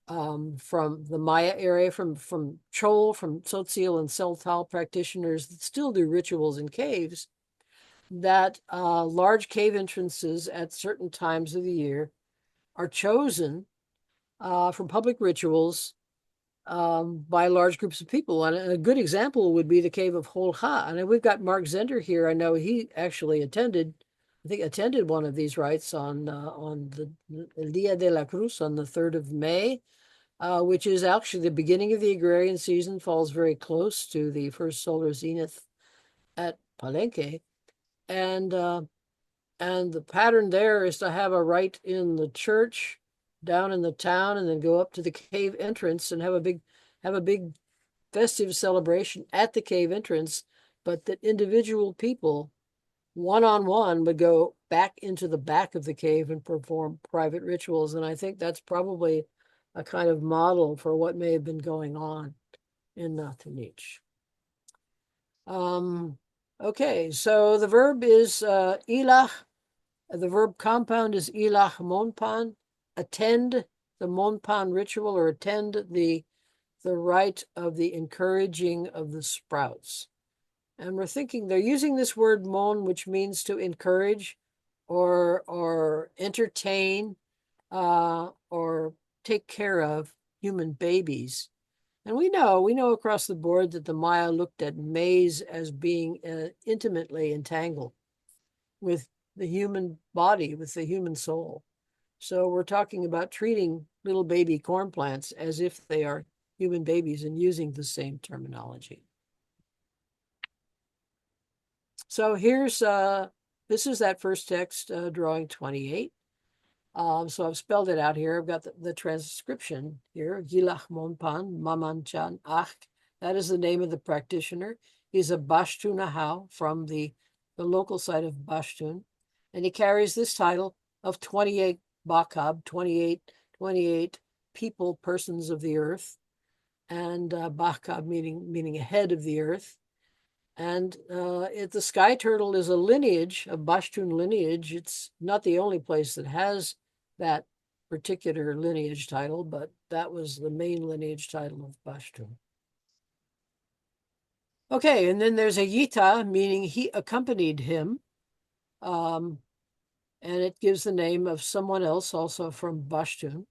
from the Maya area, from Chol, from Tzotzil and Seltal practitioners that still do rituals in caves, that large cave entrances at certain times of the year are chosen for public rituals by large groups of people. And a good example would be the cave of Holha. And we've got Mark Zender here. I know he actually attended one of these rites on the Dia de la Cruz on the 3rd of May, which is actually the beginning of the agrarian season, falls very close to the first solar zenith at Palenque. And the pattern there is to have a rite in the church down in the town, and then go up to the cave entrance and have a big festive celebration at the cave entrance, but that individual people, one-on-one, would go back into the back of the cave and perform private rituals. And I think that's probably a kind of model for what may have been going on in Naj Tunich. Okay, so the verb is ilah. The verb compound is ilah monpan, attend the monpan ritual, or attend the rite of the encouraging of the sprouts. And we're thinking they're using this word mon, which means to encourage or entertain or take care of human babies. And we know across the board that the Maya looked at maize as being intimately entangled with the human body, with the human soul. So we're talking about treating little baby corn plants as if they are human babies and using the same terminology. So here's, this is that first text, drawing 28. So I've spelled it out here. I've got the transcription here. Gilach Monpan, Mamanchan Ach. That is the name of the practitioner. He's a Pashtun Ahau from the local site of Pashtun. And he carries this title of 28 Bakab, 28 people, persons of the earth. and Baka meaning head of the earth. And the sky turtle is a lineage, a Pashtun lineage. It's not the only place that has that particular lineage title, but that was the main lineage title of Pashtun. Okay, and then there's a Yita, meaning he accompanied him. And it gives the name of someone else, also from Pashtun.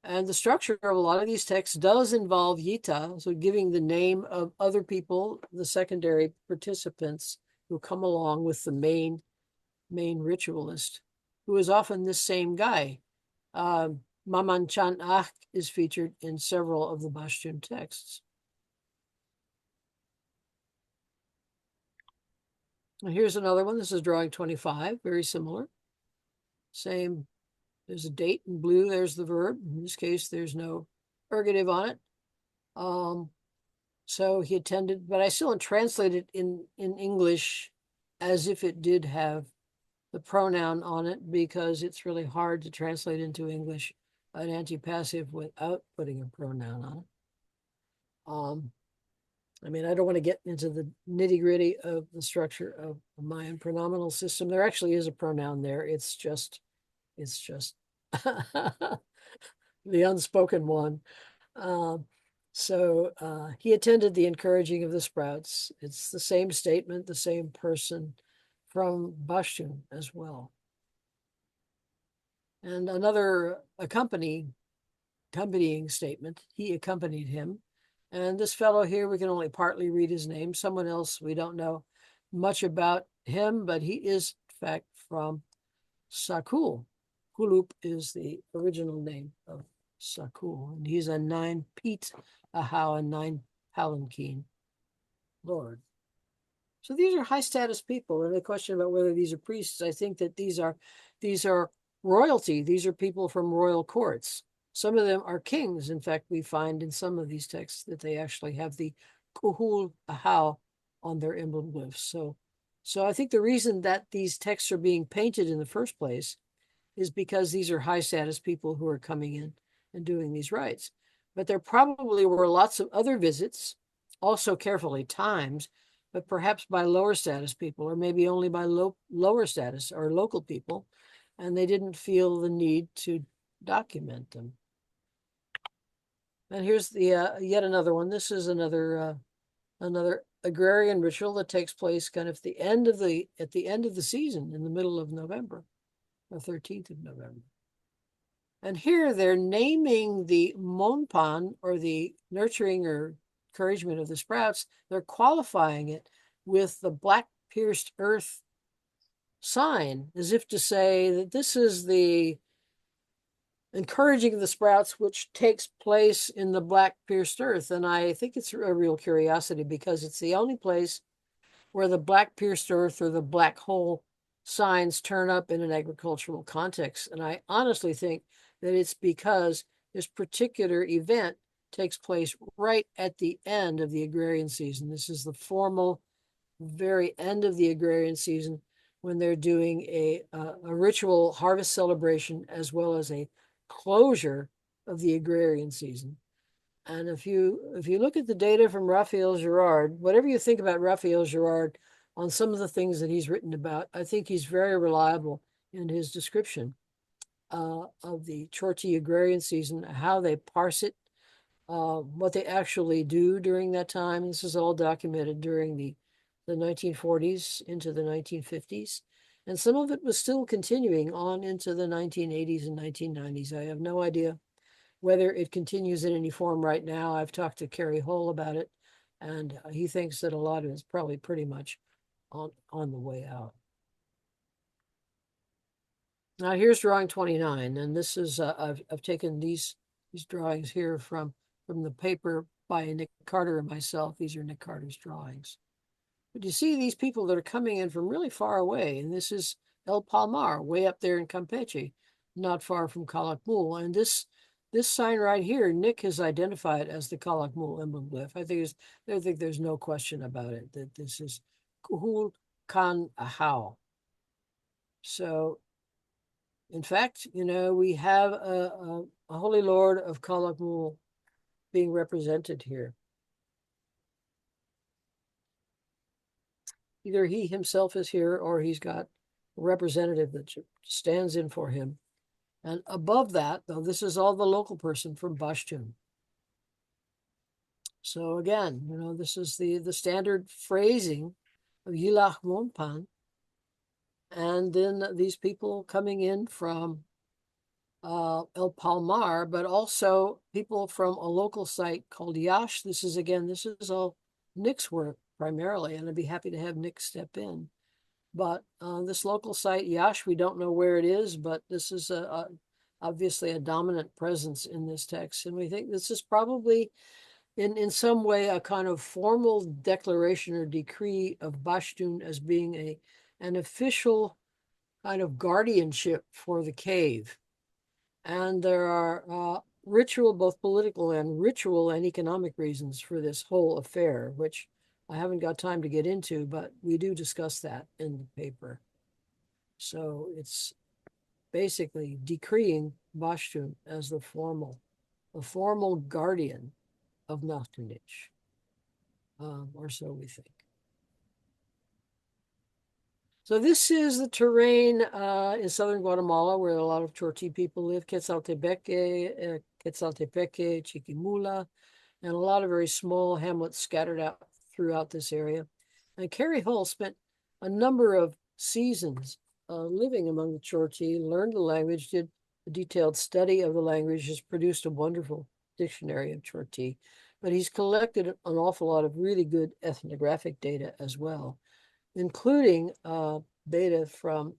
And the structure of a lot of these texts does involve Yita, so giving the name of other people, the secondary participants who come along with the main ritualist, who is often this same guy. Maman Chan Ak is featured in several of the Pashtun texts. And here's another one. This is drawing 25, very similar. Same. There's a date in blue. There's the verb. In this case, there's no ergative on it. So he attended, but I still translated in English as if it did have the pronoun on it, because it's really hard to translate into English an antipassive without putting a pronoun on it. I mean, I don't want to get into the nitty-gritty of the structure of the Mayan pronominal system. There actually is a pronoun there. It's just the unspoken one. So he attended the encouraging of the sprouts. It's the same statement, the same person from Pashtun as well. And another accompanying statement, he accompanied him. And this fellow here, we can only partly read his name. Someone else, we don't know much about him, but he is, in fact, from Sakul. Kulup is the original name of Sakul, and he's a 9 Pete Ahau and 9 Palanquin lord. So these are high status people. And the question about whether these are priests, I think that these are royalty. These are people from royal courts. Some of them are kings. In fact, we find in some of these texts that they actually have the Kuhul Ahau on their emblem glyphs. So I think the reason that these texts are being painted in the first place is because these are high status people who are coming in and doing these rites. But there probably were lots of other visits, also carefully timed, but perhaps by lower status people, or maybe only by lower status or local people, and they didn't feel the need to document them. And here's the yet another one. This is another agrarian ritual that takes place kind of at the end of the season, in the middle of November, the 13th of November. And here they're naming the monpan, or the nurturing or encouragement of the sprouts. They're qualifying it with the black pierced earth sign, as if to say that this is the encouraging the sprouts, which takes place in the black pierced earth. And I think it's a real curiosity, because it's the only place where the black pierced earth or the black hole signs turn up in an agricultural context. And I honestly think that it's because this particular event takes place right at the end of the agrarian season. This is the formal very end of the agrarian season, when they're doing a ritual harvest celebration, as well as a closure of the agrarian season. And if you look at the data from Rafael Girard, whatever you think about Rafael Girard on some of the things that he's written about, I think he's very reliable in his description of the Ch'orti agrarian season, how they parse it, what they actually do during that time. This is all documented during the 1940s into the 1950s. And some of it was still continuing on into the 1980s and 1990s. I have no idea whether it continues in any form right now. I've talked to Kerry Hull about it, and he thinks that a lot of it's probably pretty much on the way out. Now here's drawing 29, and this is I've taken these drawings here from the paper by Nick Carter and myself. These are Nick Carter's drawings. But you see these people that are coming in from really far away, and this is El Palmar, way up there in Campeche, not far from Calakmul. And this sign right here, Nick has identified as the Calakmul emblem glyph. I think there's no question about it, that this is Kuhul Kan Ahau. So, in fact, we have a Holy Lord of Calakmul being represented here. Either he himself is here or he's got a representative that stands in for him. And above that, though, this is all the local person from Pashtun. So again, you know, this is the standard phrasing of Yilach Monpan. And then these people coming in from El Palmar, but also people from a local site called Yash. This is all Nick's work primarily, and I'd be happy to have Nick step in. But this local site, Yash, we don't know where it is, but this is obviously a dominant presence in this text. And we think this is probably in some way a kind of formal declaration or decree of Pashtun as being an official kind of guardianship for the cave. And there are ritual, both political and ritual and economic reasons for this whole affair, which I haven't got time to get into, but we do discuss that in the paper. So it's basically decreeing Pashtun as the formal guardian of Naj Tunich, or so we think. So this is the terrain in southern Guatemala where a lot of Ch'orti people live, Quetzaltepeque, Chiquimula, and a lot of very small hamlets scattered out throughout this area. And Carrie Hull spent a number of seasons living among the Ch'orti, learned the language, did a detailed study of the language, has produced a wonderful dictionary of Ch'orti, but he's collected an awful lot of really good ethnographic data as well, including data from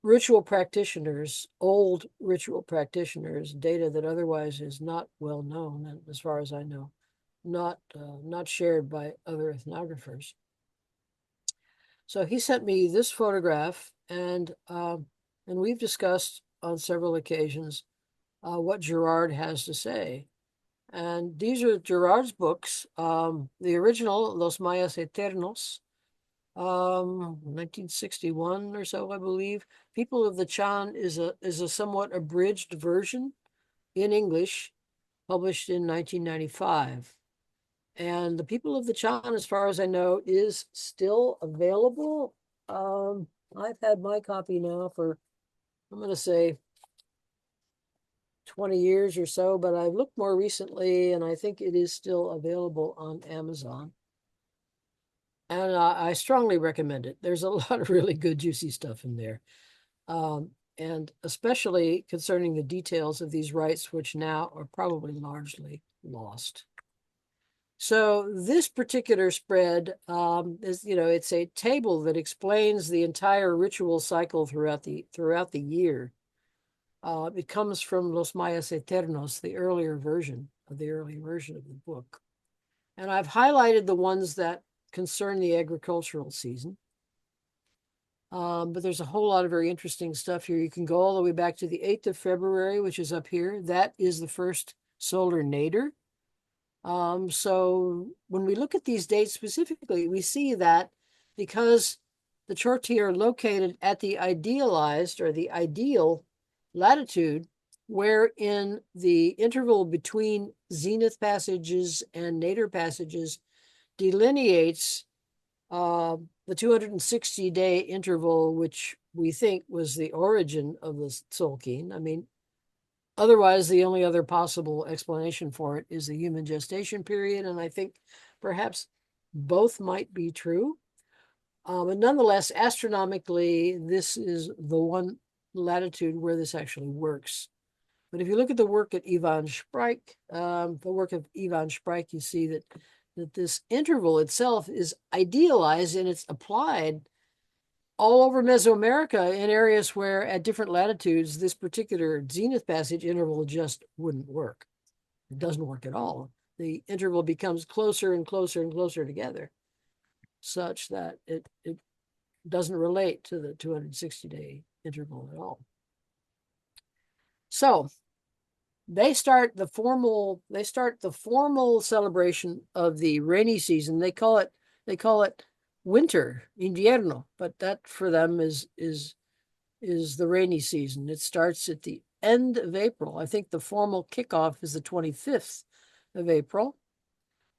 ritual practitioners, old ritual practitioners, data that otherwise is not well known, and as far as I know, not shared by other ethnographers. So he sent me this photograph, and we've discussed on several occasions what Girard has to say. And these are Girard's books. The original, Los Mayas Eternos, 1961 or so, I believe. People of the Chan is a somewhat abridged version in English, published in 1995. And the People of the Chan, as far as I know, is still available. I've had my copy now for, I'm going to say, 20 years or so, but I've looked more recently, and I think it is still available on Amazon. And I strongly recommend it. There's a lot of really good, juicy stuff in there. And especially concerning the details of these rites, which now are probably largely lost. So this particular spread is, you know, it's a table that explains the entire ritual cycle throughout the year. It comes from Los Mayas Eternos, the early version of the book. And I've highlighted the ones that concern the agricultural season. But there's a whole lot of very interesting stuff here. You can go all the way back to the 8th of February, which is up here. That is the first solar nadir. So when we look at these dates specifically, we see that because the Ch'orti are located at the idealized or the ideal latitude, where in the interval between zenith passages and nadir passages delineates the 260-day interval, which we think was the origin of the Tzolk'in. I mean, otherwise, the only other possible explanation for it is the human gestation period, and I think perhaps both might be true. But nonetheless, astronomically, this is the one latitude where this actually works. But if you look at the work of Ivan Spreich, you see that this interval itself is idealized and it's applied all over Mesoamerica in areas where at different latitudes, this particular zenith passage interval just wouldn't work. It doesn't work at all. The interval becomes closer and closer and closer together, such that it doesn't relate to the 260-day interval at all. So they start the formal celebration of the rainy season. They call it winter, invierno, but that for them is the rainy season. It starts at the end of April. I think the formal kickoff is the 25th of April.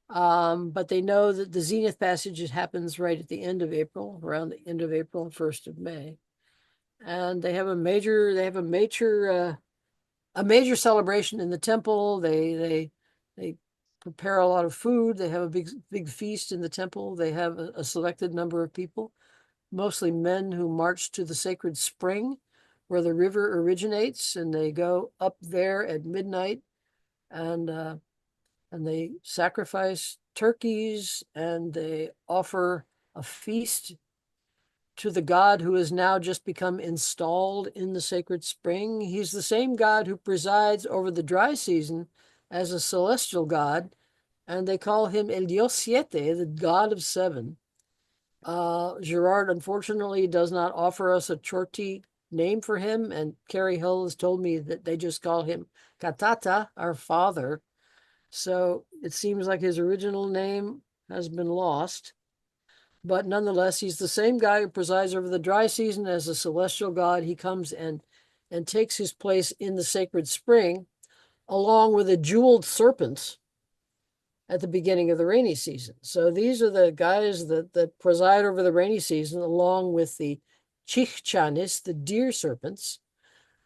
But they know that the zenith passage happens right at the end of April, around the end of April, 1st of May. And they have a major celebration in the temple. They prepare a lot of food. They have a big feast in the temple. They have a selected number of people, mostly men, who march to the sacred spring where the river originates, and they go up there at midnight, and they sacrifice turkeys, and they offer a feast to the god who has now just become installed in the sacred spring. He's the same god who presides over the dry season as a celestial god, and they call him El Dios Siete, the god of seven. Girard, unfortunately, does not offer us a Ch'orti name for him, and Carrie Hill has told me that they just call him Katata, our father. So it seems like his original name has been lost. But nonetheless, he's the same guy who presides over the dry season as a celestial god. He comes and takes his place in the sacred spring, along with the jeweled serpents at the beginning of the rainy season. So these are the guys that preside over the rainy season, along with the chichchanis, the deer serpents,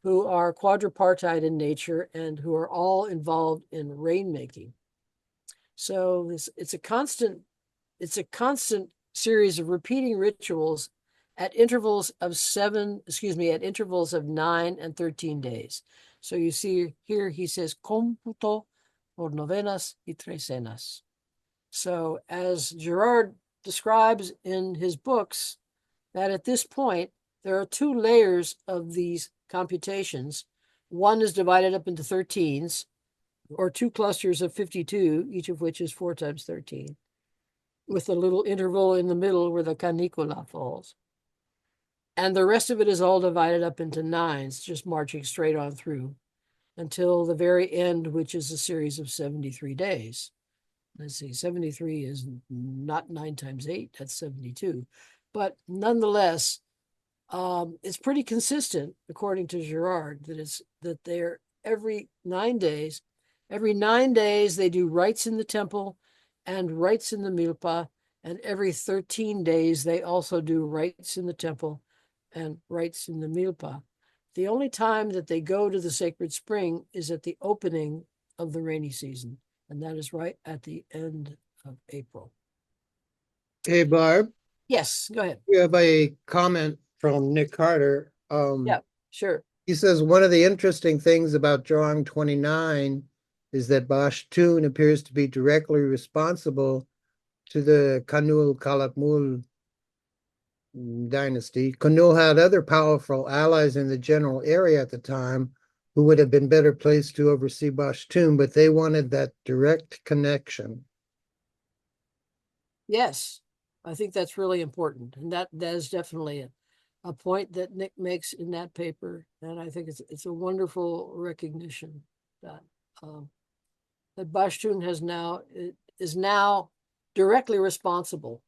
who are quadripartite in nature and who are all involved in rainmaking. So it's a constant series of repeating rituals at intervals of 9 and 13 days. So you see here, he says, computo por novenas y trecenas. So as Girard describes in his books, that at this point, there are 2 layers of these computations. One is divided up into 13s, or 2 clusters of 52, each of which is 4 times 13. With a little interval in the middle where the canicula falls. And the rest of it is all divided up into 9s, just marching straight on through until the very end, which is a series of 73 days. Let's see, 73 is not 9 times 8, that's 72. But nonetheless, it's pretty consistent, according to Girard, that they're every 9 days they do rites in the temple and rites in the milpa, and every 13 days they also do rites in the temple and rites in the milpa. The only time that they go to the sacred spring is at the opening of the rainy season, and that is right at the end of April. Hey, Barb, Yes, go ahead. we have a comment from Nick Carter. Yeah, sure. He says one of the interesting things about drawing 29 is that Pashtun appears to be directly responsible to the Kanul Kalakmul dynasty. Kanul had other powerful allies in the general area at the time who would have been better placed to oversee Pashtun, but they wanted that direct connection. Yes, I think that's really important. And that is definitely a point that Nick makes in that paper. And I think it's a wonderful recognition that that Pashtun is now directly responsible.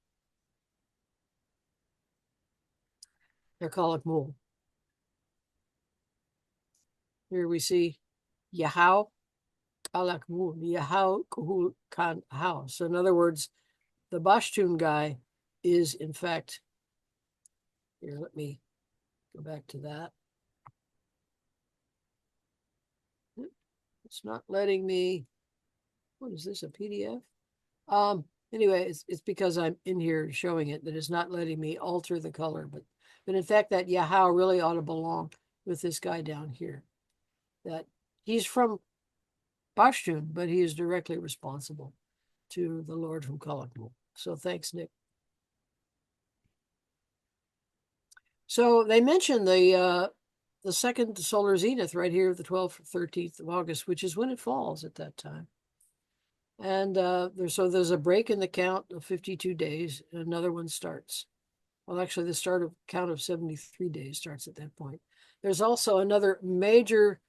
They're Kalakmul. Here we see Yahau Kalakmul, Yahau Kuhul Kan Hau. So in other words, the Pashtun guy is in fact, here, let me go back to that. It's not letting me, what is this, a PDF? Anyway, it's because I'm in here showing it that it's not letting me alter the color, but in fact that Yahau really ought to belong with this guy down here. That he's from Pashtun, but he is directly responsible to the Lord from Kalakmul. So thanks, Nick. So they mentioned the second solar zenith right here, the 12th or 13th of August, which is when it falls at that time. And there's a break in the count of 52 days, and another one starts. Well, actually, the count of 73 days starts at that point. There's also another major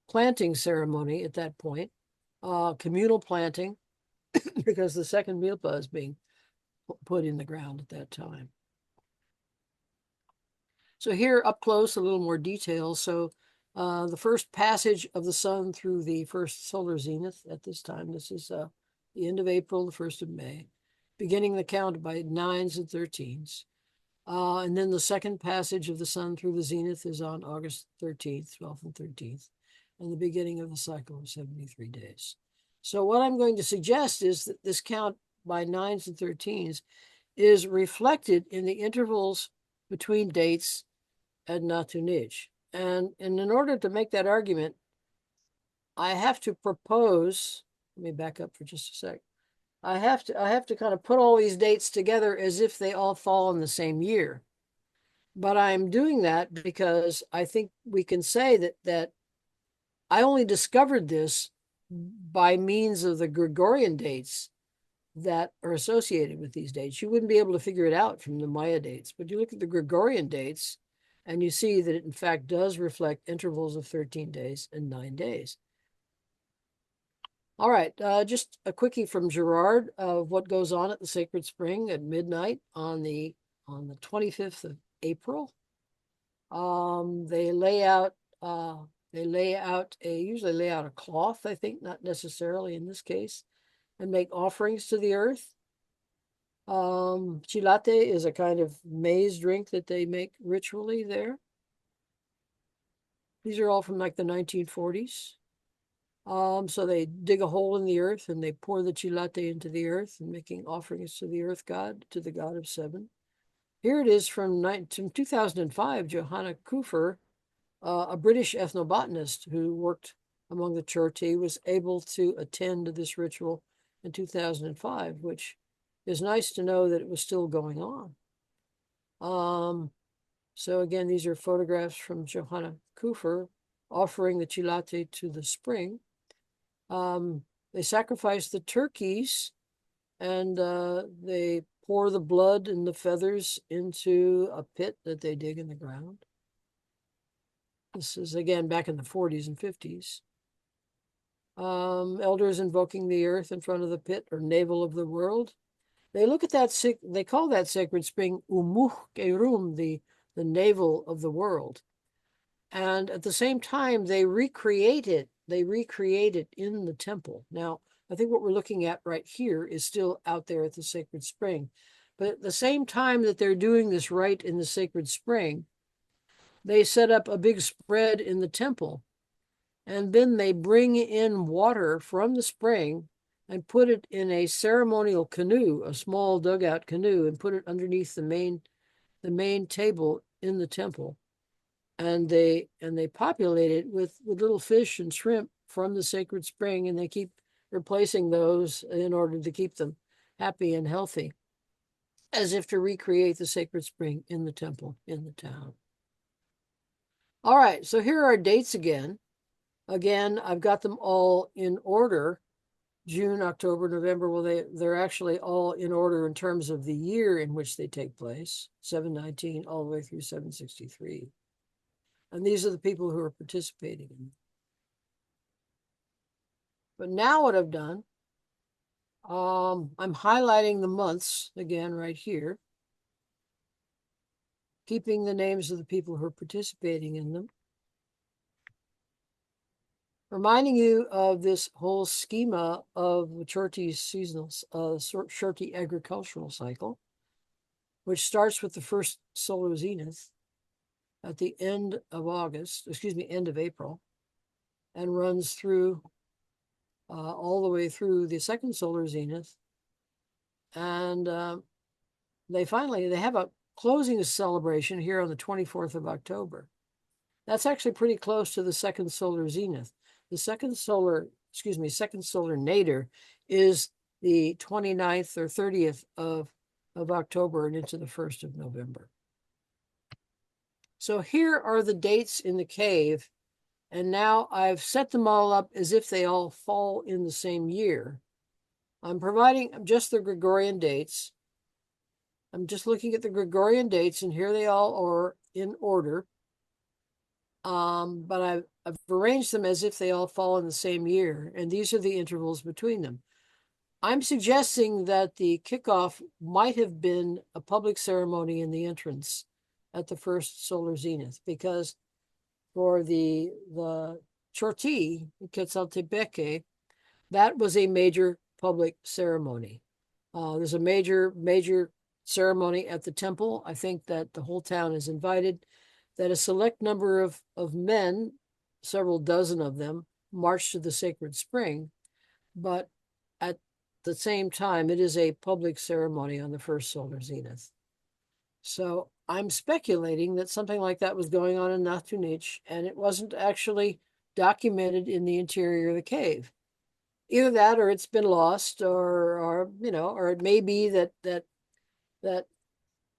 planting ceremony at that point, communal planting, because the second milpa is being put in the ground at that time. So here up close, a little more detail. So The first passage of the sun through the first solar zenith at this time. This is the end of April, the 1st of May, beginning the count by 9s and 13s. And then the second passage of the sun through the zenith is on August 13th, 12th and 13th, and the beginning of the cycle of 73 days. So what I'm going to suggest is that this count by 9s and 13s is reflected in the intervals between dates at Naj Tunich. And in order to make that argument, I have to propose, let me back up for just a sec. I have to kind of put all these dates together as if they all fall in the same year. But I'm doing that because I think we can say that I only discovered this by means of the Gregorian dates that are associated with these dates. You wouldn't be able to figure it out from the Maya dates, but you look at the Gregorian dates and you see that it in fact does reflect intervals of 13 days and 9 days. All right, just a quickie from Girard of what goes on at the Sacred Spring at midnight on the 25th of April. They usually lay out a cloth, I think, not necessarily in this case, and make offerings to the earth. Chilate is a kind of maize drink that they make ritually there. These are all from like the 1940s. So they dig a hole in the earth and they pour the chilate into the earth and making offerings to the earth god, to the god of seven. Here it is from 2005, Johanna Kufer, a British ethnobotanist who worked among the Ch'orti, was able to attend this ritual in 2005, which is nice to know that it was still going on. So again, these are photographs from Johanna Kufer offering the chilate to the spring. They sacrifice the turkeys and they pour the blood and the feathers into a pit that they dig in the ground. This is again back in the 40s and 50s. Elders invoking the earth in front of the pit or navel of the world. They look at that, they call that sacred spring Umuh Kerum, the navel of the world. And at the same time, they recreate it in the temple. Now, I think what we're looking at right here is still out there at the sacred spring. But at the same time that they're doing this rite in the sacred spring, they set up a big spread in the temple. And then they bring in water from the spring and put it in a ceremonial canoe, a small dugout canoe, and put it underneath the main table in the temple. And they populate it with little fish and shrimp from the sacred spring, and they keep replacing those in order to keep them happy and healthy, as if to recreate the sacred spring in the temple, in the town. All right, so here are dates again. Again, I've got them all in order. June, October, November. Well, they're actually all in order in terms of the year in which they take place, 719 all the way through 763. And these are the people who are participating in it. But now what I've done, I'm highlighting the months again right here, keeping the names of the people who are participating in them, reminding you of this whole schema of the Ch'orti's seasonal, Ch'orti agricultural cycle, which starts with the first solar zenith at the end of end of April, and runs through all the way through the second solar zenith. And they have a closing celebration here on the 24th of October. That's actually pretty close to the second solar zenith. The second solar nadir is the 29th or 30th of October and into the 1st of November. So here are the dates in the cave, and now I've set them all up as if they all fall in the same year. I'm providing just the Gregorian dates. I'm just looking at the Gregorian dates, and here they all are in order. But I've arranged them as if they all fall in the same year, and these are the intervals between them. I'm suggesting that the kickoff might have been a public ceremony in the entrance at the first solar zenith, because for the Ch'orti Quetzaltepeque, that was a major public ceremony. There's a major ceremony at the temple. I think that the whole town is invited, that a select number of men, several dozen of them, march to the sacred spring, but at the same time, it is a public ceremony on the first solar zenith. So I'm speculating that something like that was going on in Naj Tunich, and it wasn't actually documented in the interior of the cave. Either that, or it's been lost, or it may be that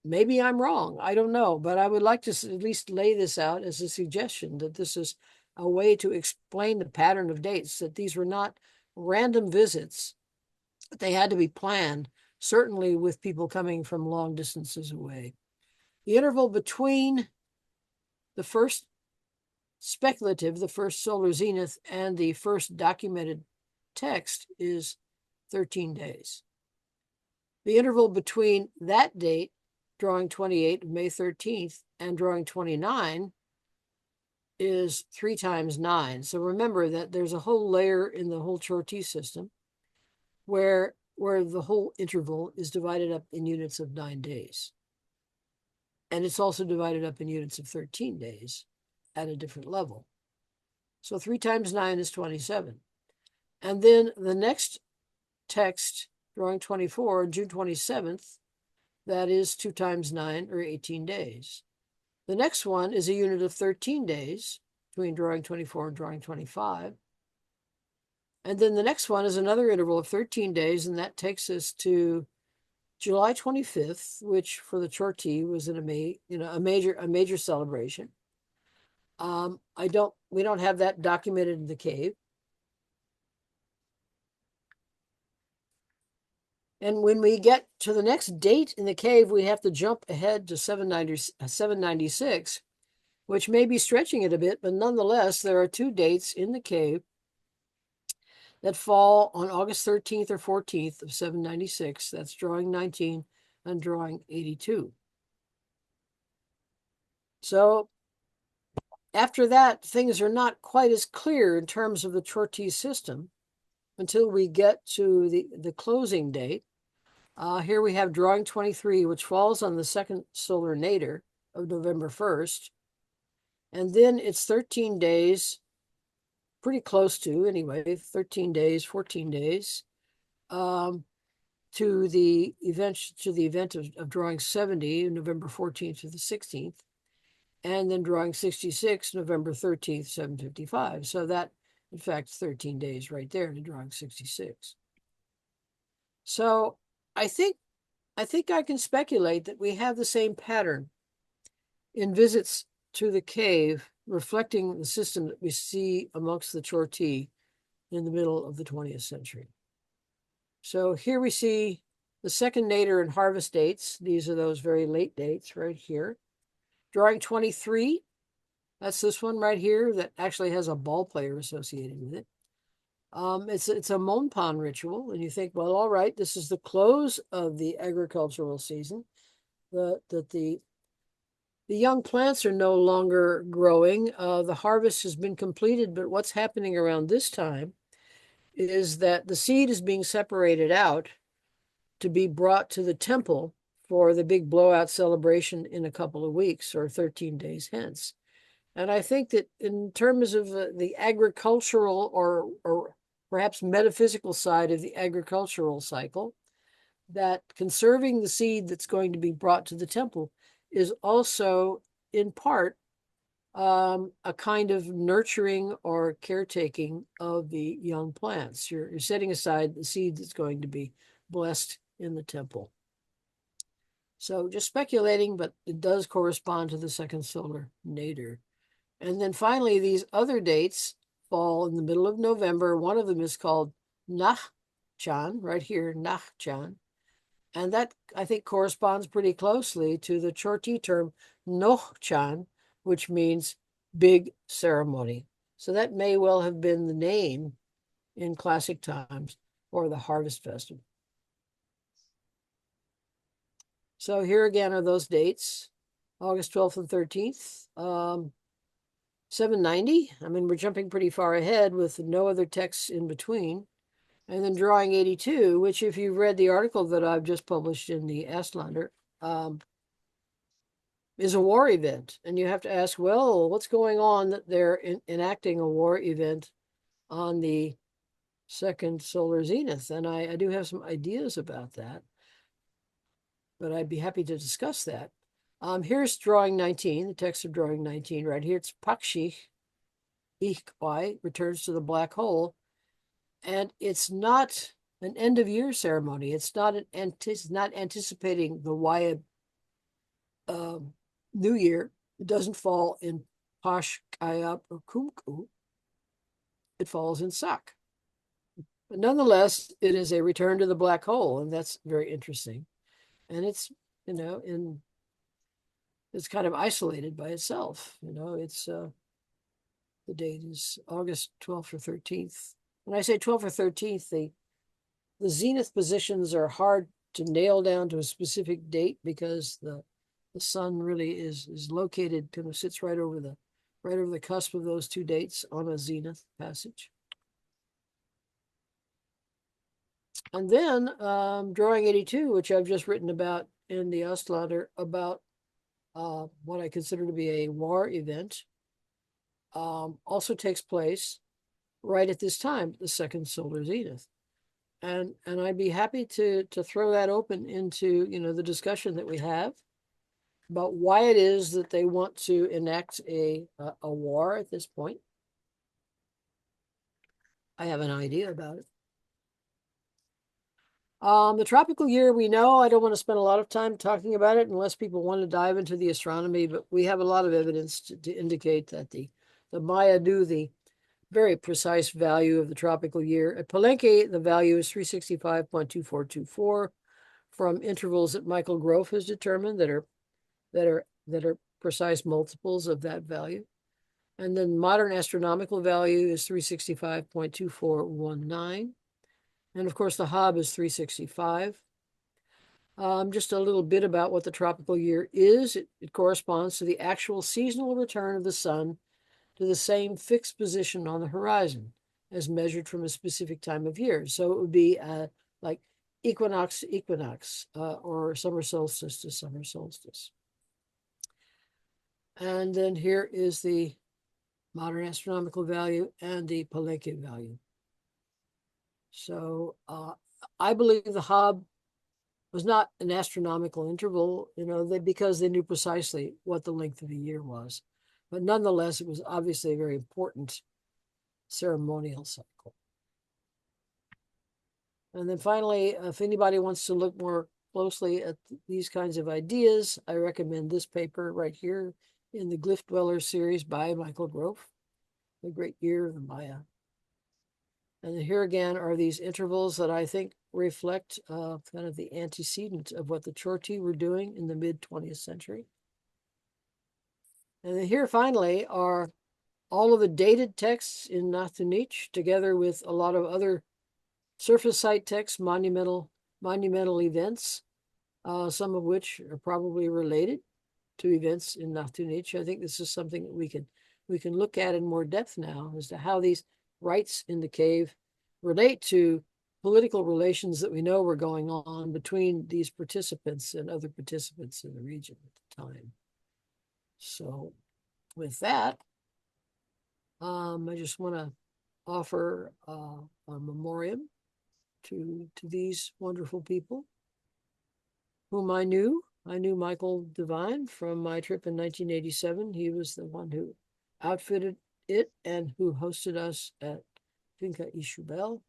maybe I'm wrong. I don't know, but I would like to at least lay this out as a suggestion that this is a way to explain the pattern of dates, that these were not random visits, but they had to be planned, certainly with people coming from long distances away. The interval between the first the first solar zenith, and the first documented text is 13 days. The interval between that date, drawing 28 of May 13th, and drawing 29 is 3 times 9. So remember that there's a whole layer in the whole Ch'orti system where the whole interval is divided up in units of 9 days. And it's also divided up in units of 13 days at a different level. So 3 times 9 is 27. And then the next text, drawing 24, June 27th, that is 2 times 9, or 18 days. The next one is a unit of 13 days between drawing 24 and drawing 25. And then the next one is another interval of 13 days, and that takes us to July 25th, which for the Ch'orti was a major celebration. We don't have that documented in the cave. And when we get to the next date in the cave, we have to jump ahead to 796, which may be stretching it a bit, but nonetheless, there are 2 dates in the cave that fall on August 13th or 14th of 796. That's drawing 19 and drawing 82. So after that, things are not quite as clear in terms of the Ch'orti system until we get to the closing date. Here we have drawing 23, which falls on the second solar nadir of November 1st. And then it's 13 days, pretty close to anyway, 13 days, 14 days, to the event of drawing 70, November 14th to the 16th, and then drawing 66, November 13th, 755. So that, in fact, 13 days right there to drawing 66. So I think I can speculate that we have the same pattern in visits to the cave, reflecting the system that we see amongst the Ch'orti in the middle of the 20th century. So here we see the second nadir and harvest dates. These are those very late dates right here. Drawing 23, that's this one right here that actually has a ball player associated with it. It's a monpan ritual, and you think, well, all right, this is the close of the agricultural season. The young plants are no longer growing. The harvest has been completed, but what's happening around this time is that the seed is being separated out to be brought to the temple for the big blowout celebration in a couple of weeks or 13 days hence. And I think that in terms of the agricultural or perhaps metaphysical side of the agricultural cycle, that conserving the seed that's going to be brought to the temple is also, in part, a kind of nurturing or caretaking of the young plants. You're setting aside the seed that's going to be blessed in the temple. So just speculating, but it does correspond to the second solar nadir. And then finally, these other dates fall in the middle of November. One of them is called Nach-chan, right here, Nach-chan. And that, I think, corresponds pretty closely to the Ch'orti term Noh-chan, which means big ceremony. So that may well have been the name in classic times for the harvest festival. So here again are those dates, August 12th and 13th. 790. I mean, we're jumping pretty far ahead with no other texts in between. And then drawing 82, which if you've read the article that I've just published in the Aztlander, is a war event. And you have to ask, well, what's going on that they're enacting a war event on the second solar zenith? And I do have some ideas about that, but I'd be happy to discuss that. Here's drawing 19, the text of drawing 19 right here. It's Pakshich, Ichwai, returns to the black hole. And it's not an end of year ceremony. It's not not anticipating the Waya New Year. It doesn't fall in Pash Kayap or Kumku. It falls in Sak. But nonetheless, it is a return to the black hole, and that's very interesting. And it's, it's kind of isolated by itself. It's the date is August 12th or 13th. When I say 12th or 13th, the zenith positions are hard to nail down to a specific date because the sun really is located, kind of sits right over the cusp of those two dates on a zenith passage. And then drawing 82, which I've just written about in the Aztlander, about what I consider to be a war event, also takes place right at this time, the second solar zenith. And I'd be happy to throw that open into, the discussion that we have about why it is that they want to enact a war at this point. I have an idea about it. The tropical year, we know, I don't want to spend a lot of time talking about it unless people want to dive into the astronomy, but we have a lot of evidence to indicate that the Maya knew the very precise value of the tropical year. At Palenque, the value is 365.2424 from intervals that Michael Grove has determined that are precise multiples of that value. And then modern astronomical value is 365.2419. And of course, the Hob is 365. Just a little bit about what the tropical year is. It corresponds to the actual seasonal return of the sun to the same fixed position on the horizon as measured from a specific time of year. So it would be like equinox to equinox, or summer solstice to summer solstice. And then here is the modern astronomical value and the Palenque value. So I believe the Hob was not an astronomical interval, because they knew precisely what the length of the year was. But nonetheless, it was obviously a very important ceremonial cycle. And then finally, if anybody wants to look more closely at these kinds of ideas, I recommend this paper right here in the Glyph Dweller series by Michael Grove, The Great Year of the Maya. And here again are these intervals that I think reflect kind of the antecedent of what the Ch'orti were doing in the mid-20th century. And then here finally are all of the dated texts in Naj Tunich, together with a lot of other surface site texts, monumental events, some of which are probably related to events in Naj Tunich. I think this is something that we can look at in more depth now as to how these rites in the cave relate to political relations that we know were going on between these participants and other participants in the region at the time. So with that, I just want to offer a memoriam to these wonderful people whom I knew. I knew Michael Devine from my trip in 1987. He was the one who outfitted it and who hosted us at Finca Ishubel.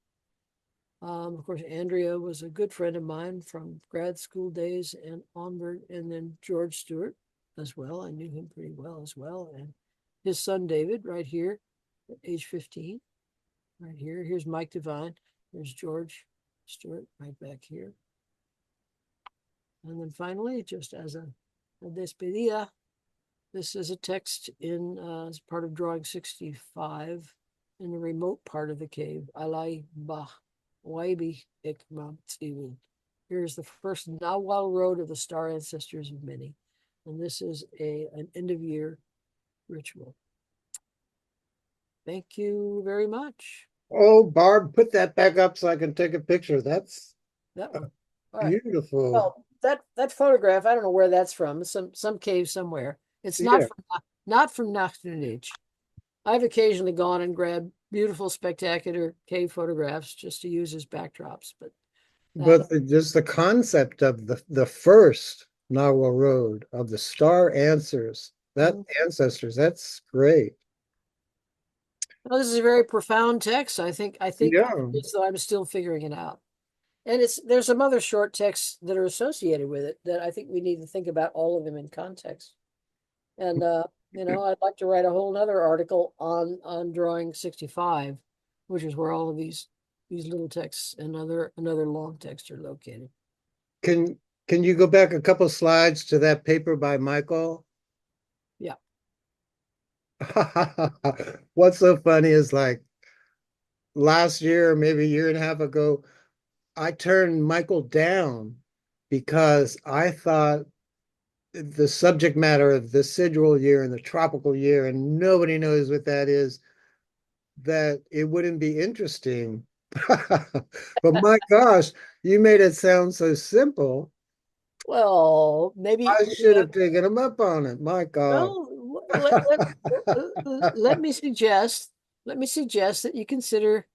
Of course, Andrea was a good friend of mine from grad school days and onward, and then George Stewart as well. I knew him pretty well as well. And his son, David, right here at age 15, right here. Here's Mike Devine. There's George Stewart right back here. And then finally, just as a despedida, this is a text in as part of drawing 65 in the remote part of the cave. Alai bah, waibi ikmam tivin. Here's the first Nawal road of the star ancestors of many. And this is an end of year ritual. Thank you very much. Oh, Barb, put that back up so I can take a picture. That's That one. All right. beautiful. Well, that photograph, I don't know where that's from. Some cave somewhere. It's Yeah. not from Naj Tunich. I've occasionally gone and grabbed beautiful, spectacular cave photographs just to use as backdrops, but But just the concept of the first Nahua Road of the star answers, that ancestors, that's great. well, this is a very profound text. I think Yeah. so I'm still figuring it out. And there's some other short texts that are associated with it that I think we need to think about all of them in context. And I'd like to write a whole nother article on drawing 65, which is where all of these little texts and another long text are located. Can you go back a couple slides to that paper by Michael? Yeah. What's so funny is like last year, maybe a year and a half ago, I turned Michael down because I thought the subject matter of the decidual year and the tropical year, and nobody knows what that is, that it wouldn't be interesting. But my gosh, you made it sound so simple. Well, maybe I should have taken him up on it. My God. well, let me suggest that you consider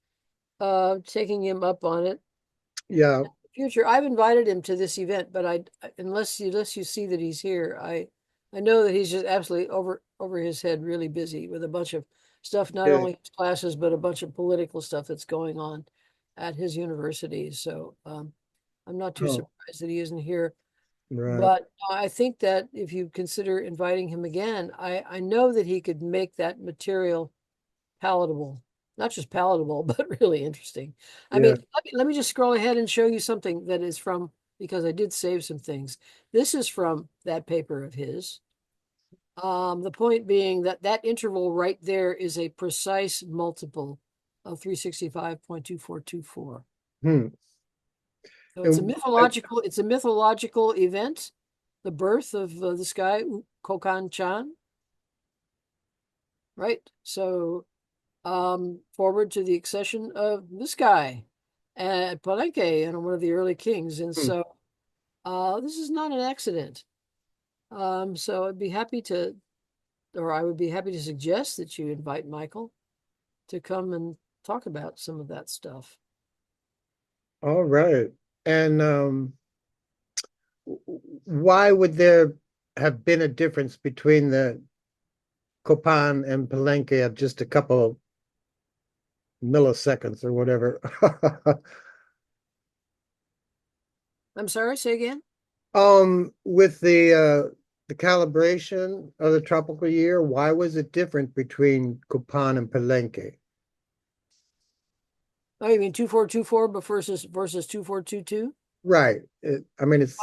taking him up on it. Yeah. Future, I've invited him to this event, but unless you see that he's here, I know that he's just absolutely over his head, really busy with a bunch of stuff, not only his classes, but a bunch of political stuff that's going on at his university. So I'm not too surprised that he isn't here. Right. But I think that if you consider inviting him again, I know that he could make that material palatable. Not just palatable, but really interesting. I mean, let me just scroll ahead and show you something that is from, because I did save some things. This is from that paper of his. The point being that interval right there is a precise multiple of 365.2424. So it's a mythological event, the birth of this guy, Kokan Chan. Right? So forward to the accession of this guy at Palenque and one of the early kings. And so this is not an accident. So I would be happy to suggest that you invite Michael to come and talk about some of that stuff. All right. And why would there have been a difference between the Copan and Palenque of just a couple milliseconds or whatever? I'm sorry, say again? With the calibration of the tropical year, why was it different between Copan and Palenque? Oh, you mean 2424 but versus 2422? Right. I mean, it's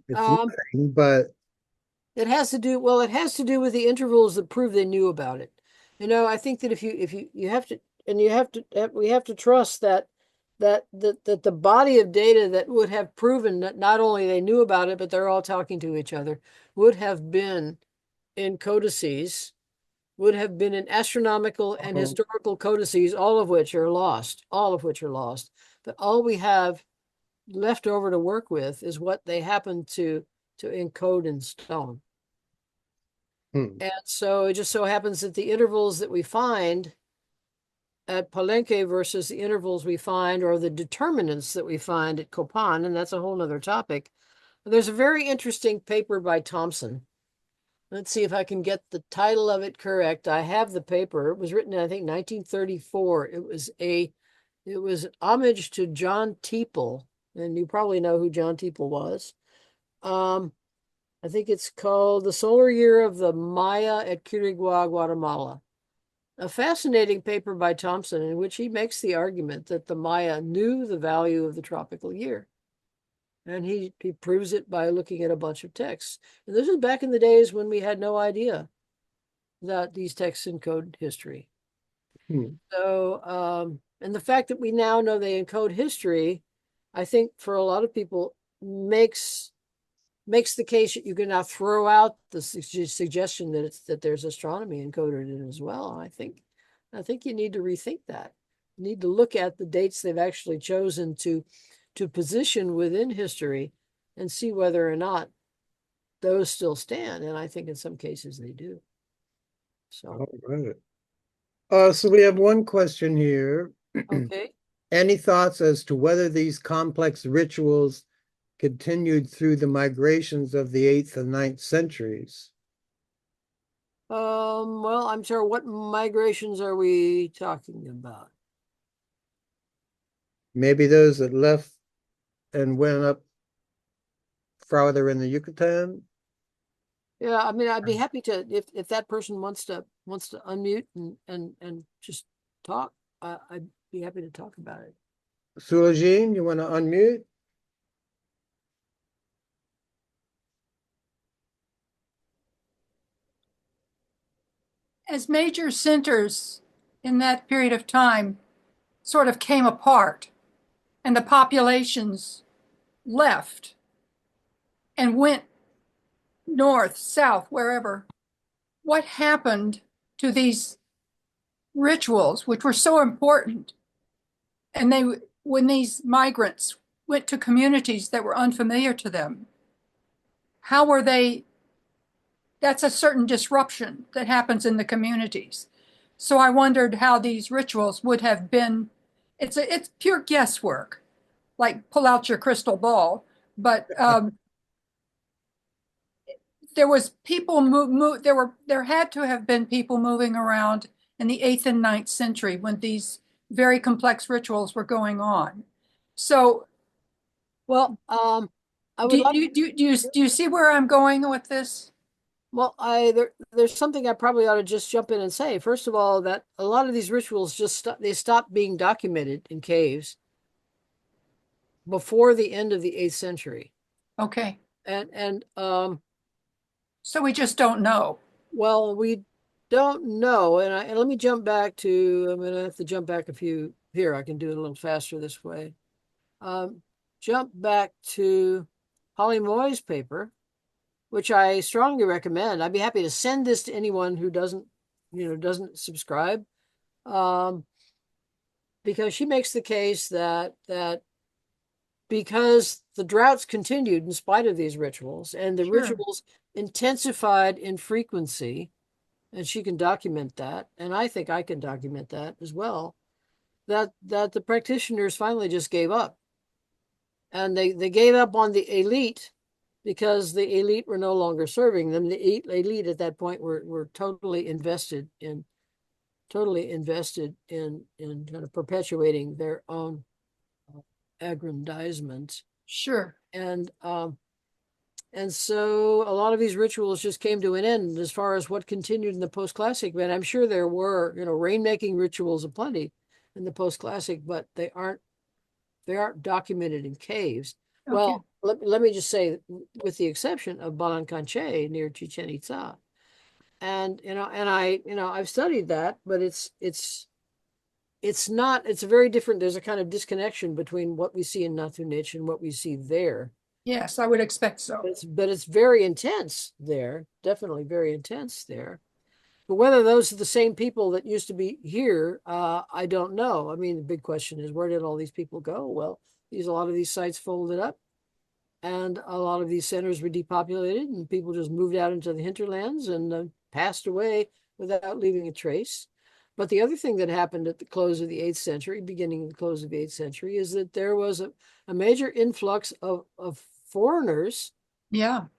nothing, but it has to do with the intervals that prove they knew about it. I think that if you have to, and we have to trust that the body of data that would have proven that not only they knew about it, but they're all talking to each other, would have been in codices, would have been in astronomical and historical codices, all of which are lost. But all we have left over to work with is what they happen to encode in stone. And so it just so happens that the intervals that we find at Palenque versus the intervals we find, or the determinants that we find at Copan, and that's a whole other topic. There's a very interesting paper by Thompson. Let's see if I can get the title of it correct. I have the paper. It was written in, I think, 1934. It was homage to John Teeple, and you probably know who John Teeple was. I think it's called The Solar Year of the Maya at Quirigua, Guatemala. A fascinating paper by Thompson in which he makes the argument that the Maya knew the value of the tropical year. And he proves it by looking at a bunch of texts. And this is back in the days when we had no idea that these texts encode history. So, and the fact that we now know they encode history, I think for a lot of people makes the case that you can now throw out the suggestion that there's astronomy encoded in it as well. I think I think you need to rethink that. You need to look at the dates they've actually chosen to position within history and see whether or not those still stand. And I think in some cases they do. So, All right. So we have one question here. okay. Any thoughts as to whether these complex rituals continued through the migrations of the 8th and 9th centuries? Well, I'm sorry, what migrations are we talking about? Maybe those that left and went up farther in the Yucatan? Yeah, I mean, I'd be happy to if that person wants to unmute and just talk. I'd be happy to talk about it. Sulajine, you want to unmute? As major centers in that period of time sort of came apart and the populations left and went north, south, wherever, what happened to these rituals, which were so important? And when these migrants went to communities that were unfamiliar to them, how were they? That's a certain disruption that happens in the communities. So I wondered how these rituals would have been. It's pure guesswork, like pull out your crystal ball. But there was people there had to have been people moving around in the 8th and 9th century when these very complex rituals were going on. So, well, I would like. Do you see where I'm going with this? Well, there's something I probably ought to just jump in and say. First of all, that a lot of these rituals they stopped being documented in caves before the end of the 8th century. Okay. And so we just don't know. Well, we don't know. And let me jump back to, I'm gonna have to jump back a few here. I can do it a little faster this way. Jump back to Holly Moy's paper, which I strongly recommend. I'd be happy to send this to anyone who doesn't subscribe, because she makes the case that because the droughts continued in spite of these rituals, and the rituals intensified in frequency, and she can document that, and I think I can document that as well, that the practitioners finally just gave up. And they gave up on the elite because the elite were no longer serving them. The elite at that point were totally invested in kind of perpetuating their own aggrandizement. Sure. And so a lot of these rituals just came to an end as far as what continued in the post-classic. But I'm sure there were, rainmaking rituals aplenty in the post-classic, but they aren't documented in caves. Okay. Well, let me just say, with the exception of Balancanche near Chichen Itza, and I've studied that, but it's a very different. There's a kind of disconnection between what we see in Naj Tunich and what we see there. Yes, I would expect so. But it's very intense there, definitely very intense there. But whether those are the same people that used to be here, I don't know. I mean, the big question is, where did all these people go? Well, a lot of these sites folded up, and a lot of these centers were depopulated, and people just moved out into the hinterlands and passed away without leaving a trace. But the other thing that happened at the close of the 8th century, beginning of the close of the 8th century, is that there was a major influx of foreigners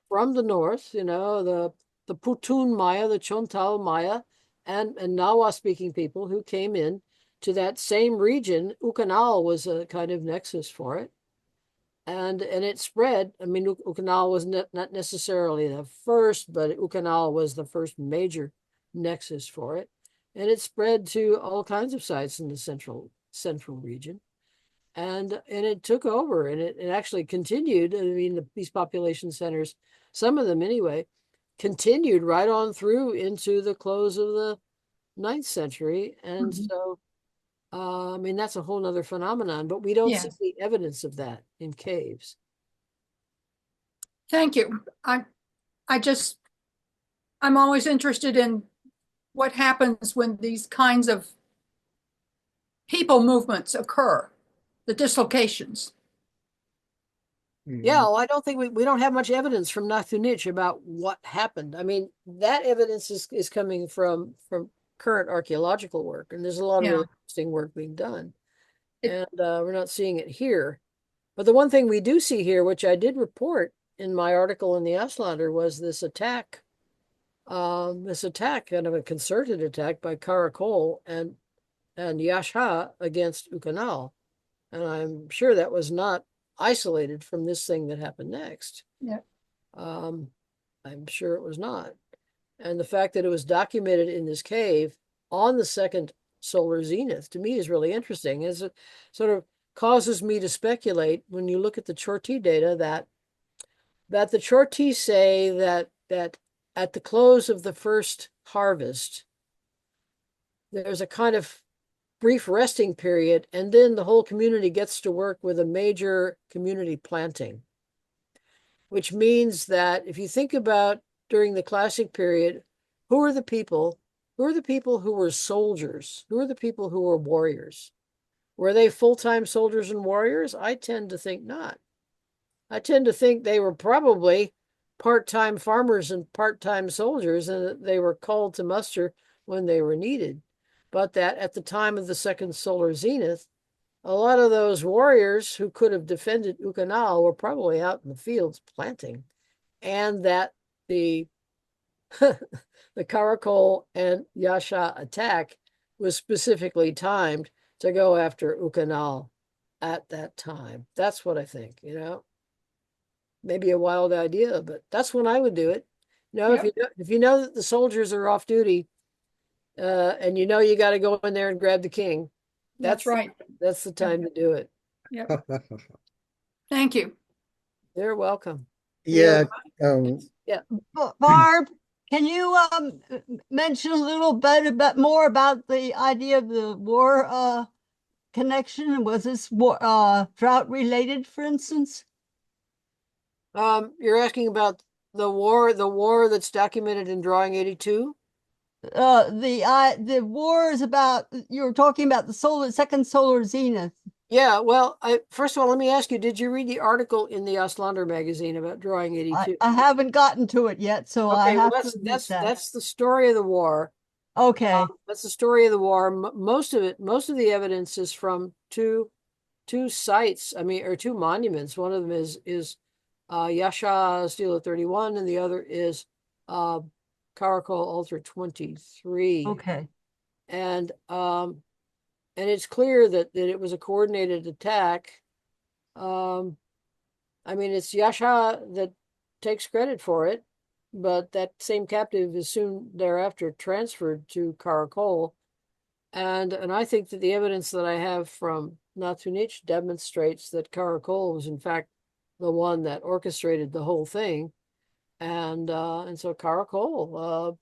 from the north, the Putun Maya, the Chontal Maya, and Nawa-speaking people who came in to that same region. Ucanal was a kind of nexus for it. And it spread. I mean, Ucanal was not necessarily the first, but Ucanal was the first major nexus for it. And it spread to all kinds of sites in the central region. And it took over, and it actually continued. I mean, these population centers, some of them anyway, continued right on through into the close of the 9th century. And so, I mean, that's a whole nother phenomenon, but we don't see the evidence of that in caves. Thank you. I'm always interested in what happens when these kinds of people movements occur, the dislocations. Yeah, well, I don't think we don't have much evidence from Naj Tunich about what happened. I mean, that evidence is coming from current archaeological work, and there's a lot of really interesting work being done. And we're not seeing it here. But the one thing we do see here, which I did report in my article in the Aztlander, was this attack, kind of a concerted attack by Caracol and Yasha against Ukanal. And I'm sure that was not isolated from this thing that happened next. Yeah. I'm sure it was not. And the fact that it was documented in this cave on the second solar zenith, to me, is really interesting. As it sort of causes me to speculate, when you look at the Ch'orti data, that the Ch'orti say that at the close of the first harvest, there's a kind of brief resting period, and then the whole community gets to work with a major community planting, which means that if you think about during the classic period, who are the people who were soldiers? Who are the people who were warriors? Were they full-time soldiers and warriors? I tend to think not. I tend to think they were probably part-time farmers and part-time soldiers, and that they were called to muster when they were needed. But that at the time of the second solar zenith, a lot of those warriors who could have defended Ukanal were probably out in the fields planting, and that the the Caracol and Yasha attack was specifically timed to go after Ukanal at that time. That's what I think, Maybe a wild idea, but that's when I would do it. If you know that the soldiers are off duty, and you got to go in there and grab the king. That's right. That's the time to do it. Yep. Thank you. You're welcome. Yeah. Barb, can you mention a little bit more about the idea of the war connection? Was this war, drought related, for instance? You're asking about the war that's documented in drawing 82? The war is about, you were talking about the second solar zenith. Yeah, well, first of all, let me ask you, did you read the article in the Aztlander magazine about drawing 82? I haven't gotten to it yet, so I have to admit that. That's the story of the war. Okay. That's the story of the war. Most of the evidence is from two sites, or two monuments. One of them is Yasha Stela 31, and the other is Caracol Altar 23. Okay. And it's clear that it was a coordinated attack. It's Yasha that takes credit for it, but that same captive is soon thereafter transferred to Caracol. And I think that the evidence that I have from Naj Tunich demonstrates that Caracol was in fact the one that orchestrated the whole thing. And so Caracol,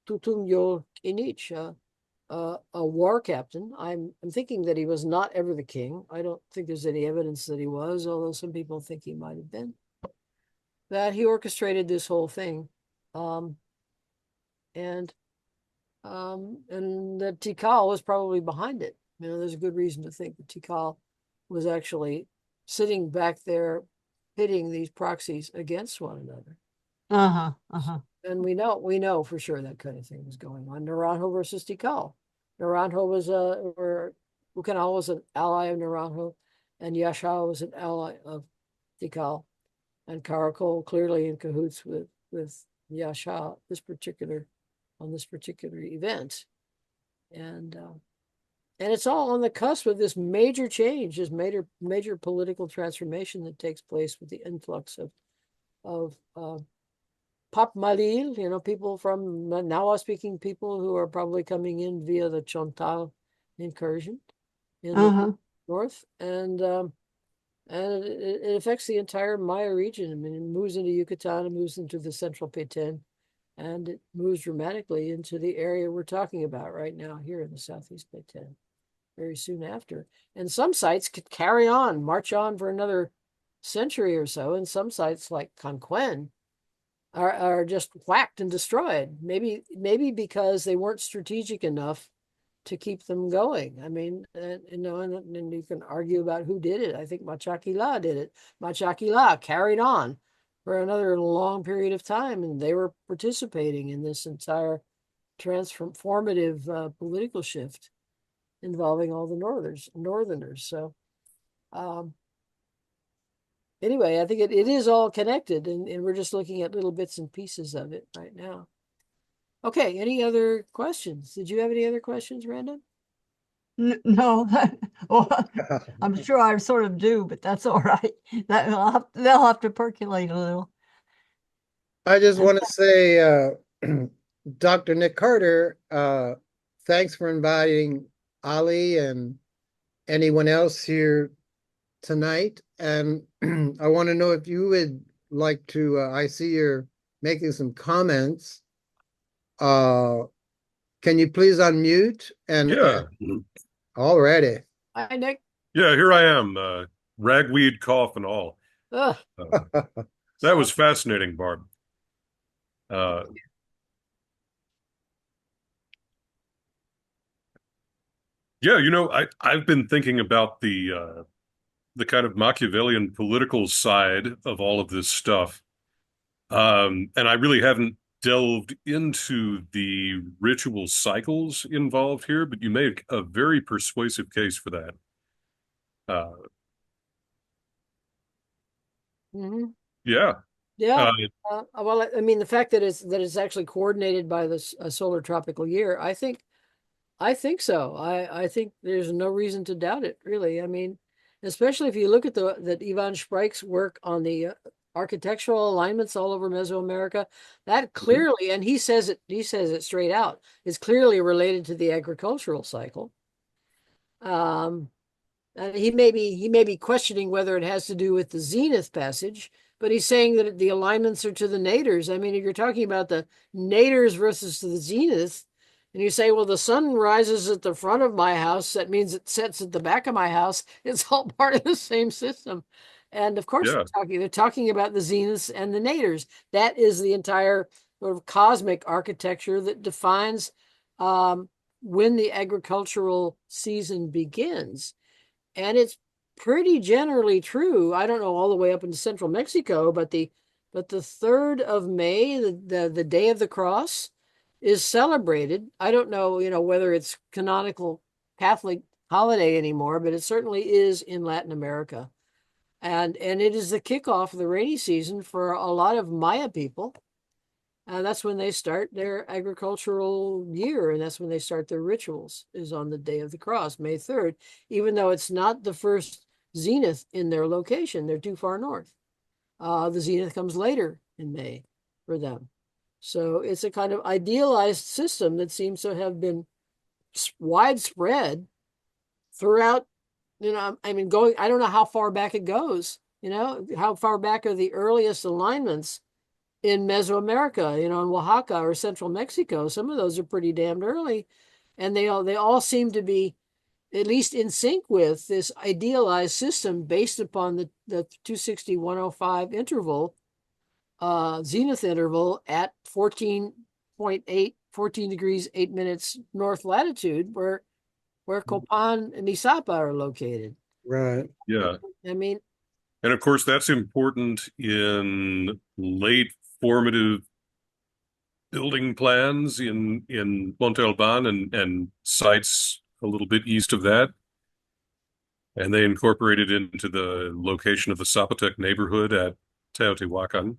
Tutung Yo Inich, a war captain. I'm thinking that he was not ever the king. I don't think there's any evidence that he was, although some people think he might have been. That he orchestrated this whole thing, and that Tikal was probably behind it. There's a good reason to think that Tikal was actually sitting back there, pitting these proxies against one another. And we know for sure that kind of thing was going on. Naranjo versus Tikal. Naranjo was Ukanal was an ally of Naranjo, and Yasha was an ally of Tikal, and Caracol clearly in cahoots with Yasha on this particular event, and it's all on the cusp of this major change, this major political transformation that takes place with the influx of Pap Malil, people from Nawa-speaking people who are probably coming in via the Chontal incursion in the north, and it affects the entire Maya region. It moves into Yucatan, it moves into the central Petén, and it moves dramatically into the area we're talking about right now here in the southeast Petén very soon after. And some sites could march on for another century or so, and some sites like Conquén are just whacked and destroyed. Maybe because they weren't strategic enough to keep them going. I mean, you know, and you can argue about who did it. I think Machaquila did it. Machaquila carried on for another long period of time, and they were participating in this entire transformative political shift involving all the northerners. So anyway, I think it is all connected, and we're just looking at little bits and pieces of it right now. Okay, any other questions? Did you have any other questions, Randa? No, well, I'm sure I sort of do, but that's all right. They'll have to percolate a little. I just want to say, Dr. Nick Carter, thanks for inviting Ali and anyone else here tonight. And I want to know if you would like to, I see you're making some comments. Can you please unmute? And Yeah. already. Hi, Nick. Yeah, here I am, ragweed cough and all. Ugh. That was fascinating, Barb. Yeah, you know, I've been thinking about the kind of Machiavellian political side of all of this stuff. And I really haven't delved into the ritual cycles involved here, but you make a very persuasive case for that. Yeah. Yeah. Well, I mean, the fact that it's actually coordinated by this solar tropical year, I think so. I think there's no reason to doubt it, really. I mean, especially if you look at that Ivan Spreich's work on the architectural alignments all over Mesoamerica, that clearly, and he says it straight out, is clearly related to the agricultural cycle. And he may be questioning whether it has to do with the zenith passage, but he's saying that the alignments are to the naders. I mean, if you're talking about the naders versus the zenith, and you say, well, the sun rises at the front of my house, that means it sets at the back of my house. It's all part of the same system. And of course, they're talking about the zeniths and the naders. That is the entire sort of cosmic architecture that defines when the agricultural season begins. And it's pretty generally true. I don't know all the way up into central Mexico, but the 3rd of May, the Day of the Cross, is celebrated. I don't know, whether it's canonical Catholic holiday anymore, but it certainly is in Latin America. And it is the kickoff of the rainy season for a lot of Maya people. That's when they start their agricultural year, and that's when they start their rituals, is on the Day of the Cross, May 3rd, even though it's not the first zenith in their location. They're too far north. The zenith comes later in May for them. So it's a kind of idealized system that seems to have been widespread throughout, I mean, I don't know how far back it goes, how far back are the earliest alignments in Mesoamerica, in Oaxaca or central Mexico. Some of those are pretty damned early, and they all seem to be at least in sync with this idealized system based upon the 260-105 interval, zenith interval at 14 degrees 8 minutes north latitude, where Copan and Izapa are located. Right. Yeah. I mean, and of course that's important in late formative building plans in Monte Alban and sites a little bit east of that. And they incorporated into the location of the Zapotec neighborhood at Teotihuacan.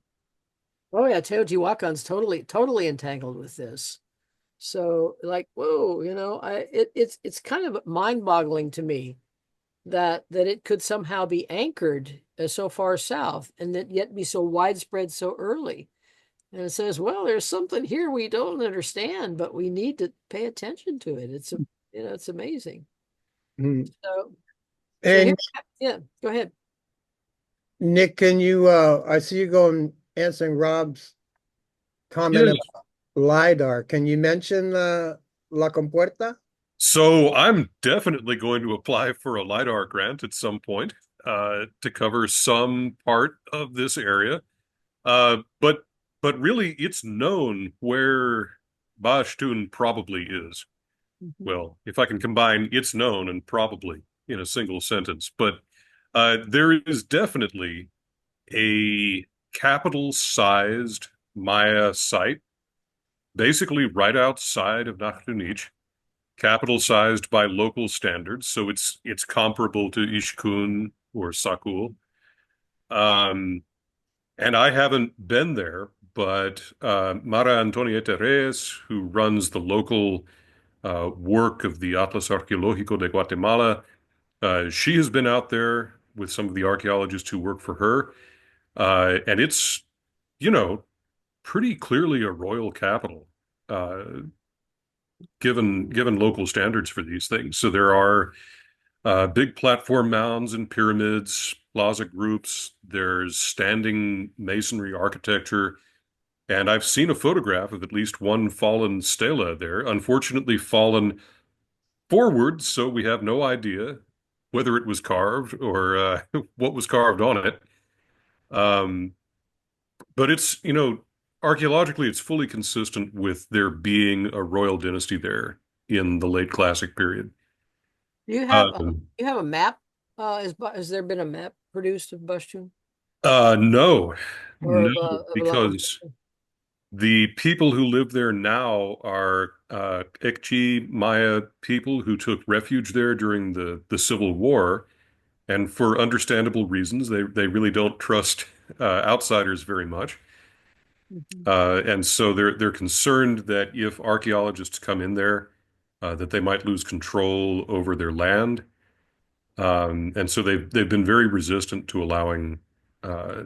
Oh yeah, Teotihuacan's totally entangled with this. So like, whoa, it's kind of mind-boggling to me that it could somehow be anchored so far south and that yet be so widespread so early. And it says, well, there's something here we don't understand, but we need to pay attention to it. It's amazing. So And yeah, go ahead. Nick, can you, I see you going answering Rob's comment about LiDAR. Can you mention La Compuerta? So I'm definitely going to apply for a LiDAR grant at some point to cover some part of this area. But really, it's known where Baashtun probably is. well, if I can combine it's known and probably in a single sentence, but there is definitely a capital-sized Maya site, basically right outside of Naj Tunich, capital-sized by local standards, so it's comparable to Ishkun or Sakul. And I haven't been there, but Mara Antonieta Reyes, who runs the local work of the Atlas Arqueológico de Guatemala, she has been out there with some of the archaeologists who work for her. And it's, you know, pretty clearly a royal capital, given local standards for these things. So there are big platform mounds and pyramids, plaza groups. There's standing masonry architecture. And I've seen a photograph of at least one fallen stela there, unfortunately fallen forward, so we have no idea whether it was carved or what was carved on it. Um, but it's, you know, archaeologically, it's fully consistent with there being a royal dynasty there in the late classic period. Do you have a map? Has there been a map produced of Pashtun No, or no, of because the people who live there now are Ch'orti Maya people who took refuge there during the Civil War, and for understandable reasons, they really don't trust outsiders very much. And so they're concerned that if archaeologists come in there, that they might lose control over their land. And so they've been very resistant to allowing uh,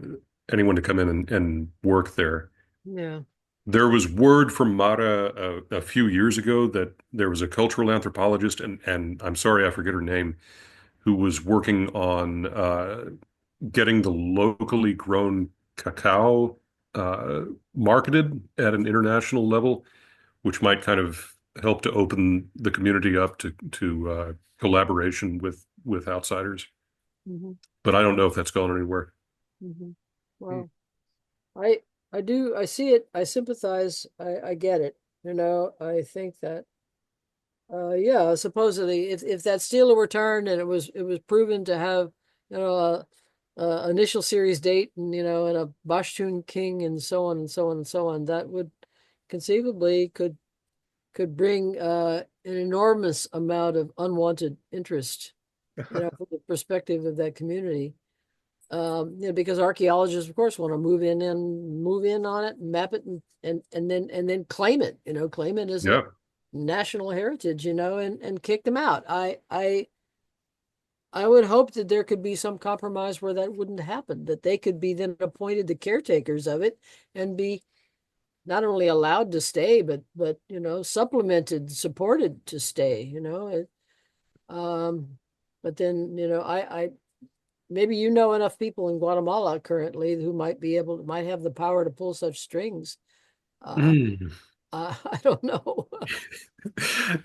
anyone to come in and work there. Yeah. There was word from Mara a few years ago that there was a cultural anthropologist, and I'm sorry I forget her name, who was working on getting the locally grown cacao marketed at an international level, which might kind of help to open the community up to collaboration with outsiders. Mm-hmm. But I don't know if that's gone anywhere. Mm-hmm. Well, I see it. I sympathize. I get it. You know, I think that yeah, supposedly if that stela were turned and it was proven to have, you know, a initial series date and, you know, and a Pashtun king and so on and so on and so on, that would conceivably could bring an enormous amount of unwanted interest, you know, from the perspective of that community. You know, because archaeologists, of course, want to move in on it, map it, and then claim it, you know, claim it as Yeah. a national heritage, you know, and kick them out. I would hope that there could be some compromise where that wouldn't happen, that they could be then appointed the caretakers of it and be not only allowed to stay, but you know, supplemented, supported to stay, you know. But then, you know, I maybe you know enough people in Guatemala currently who might have the power to pull such strings. I don't know.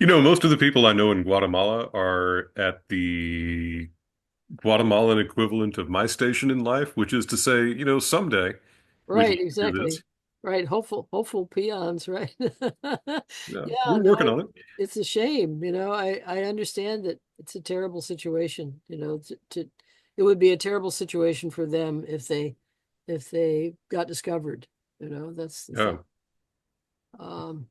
You know, most of the people I know in Guatemala are at the Guatemalan equivalent of my station in life, which is to say, you know, someday we'd Right, like to do exactly. this. Right, hopeful peons, right? Yeah, Yeah, we're working no, on it. it's a shame, you know. I understand that it's a terrible situation, you know, it would be a terrible situation for them if they got discovered, you know, that's the Yeah. thing.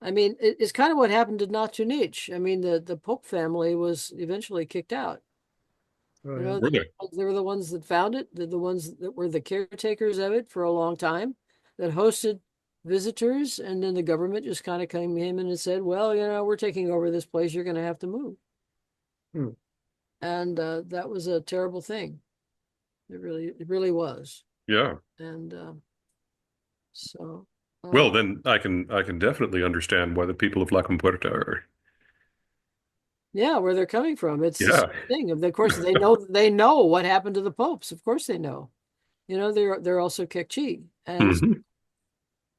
I mean, it's kind of what happened to Naj Tunich. I mean, the Pope family was eventually kicked out. Oh, You yeah. know, Were they? they were the ones that found it. They're the ones that were the caretakers of it for a long time, that hosted visitors, and then the government just kind of came in and said, "Well, you know, we're taking over this place. You're going to have to move." Hmm. And that was a terrible thing. It really was. Yeah. And so, Well, then I can definitely understand why the people of La Compuerta are. yeah, where they're coming from. It's the Yeah. same thing. Of course, they know what happened to the popes. Of course, they know. You know, they're also Kekchi, Mhm.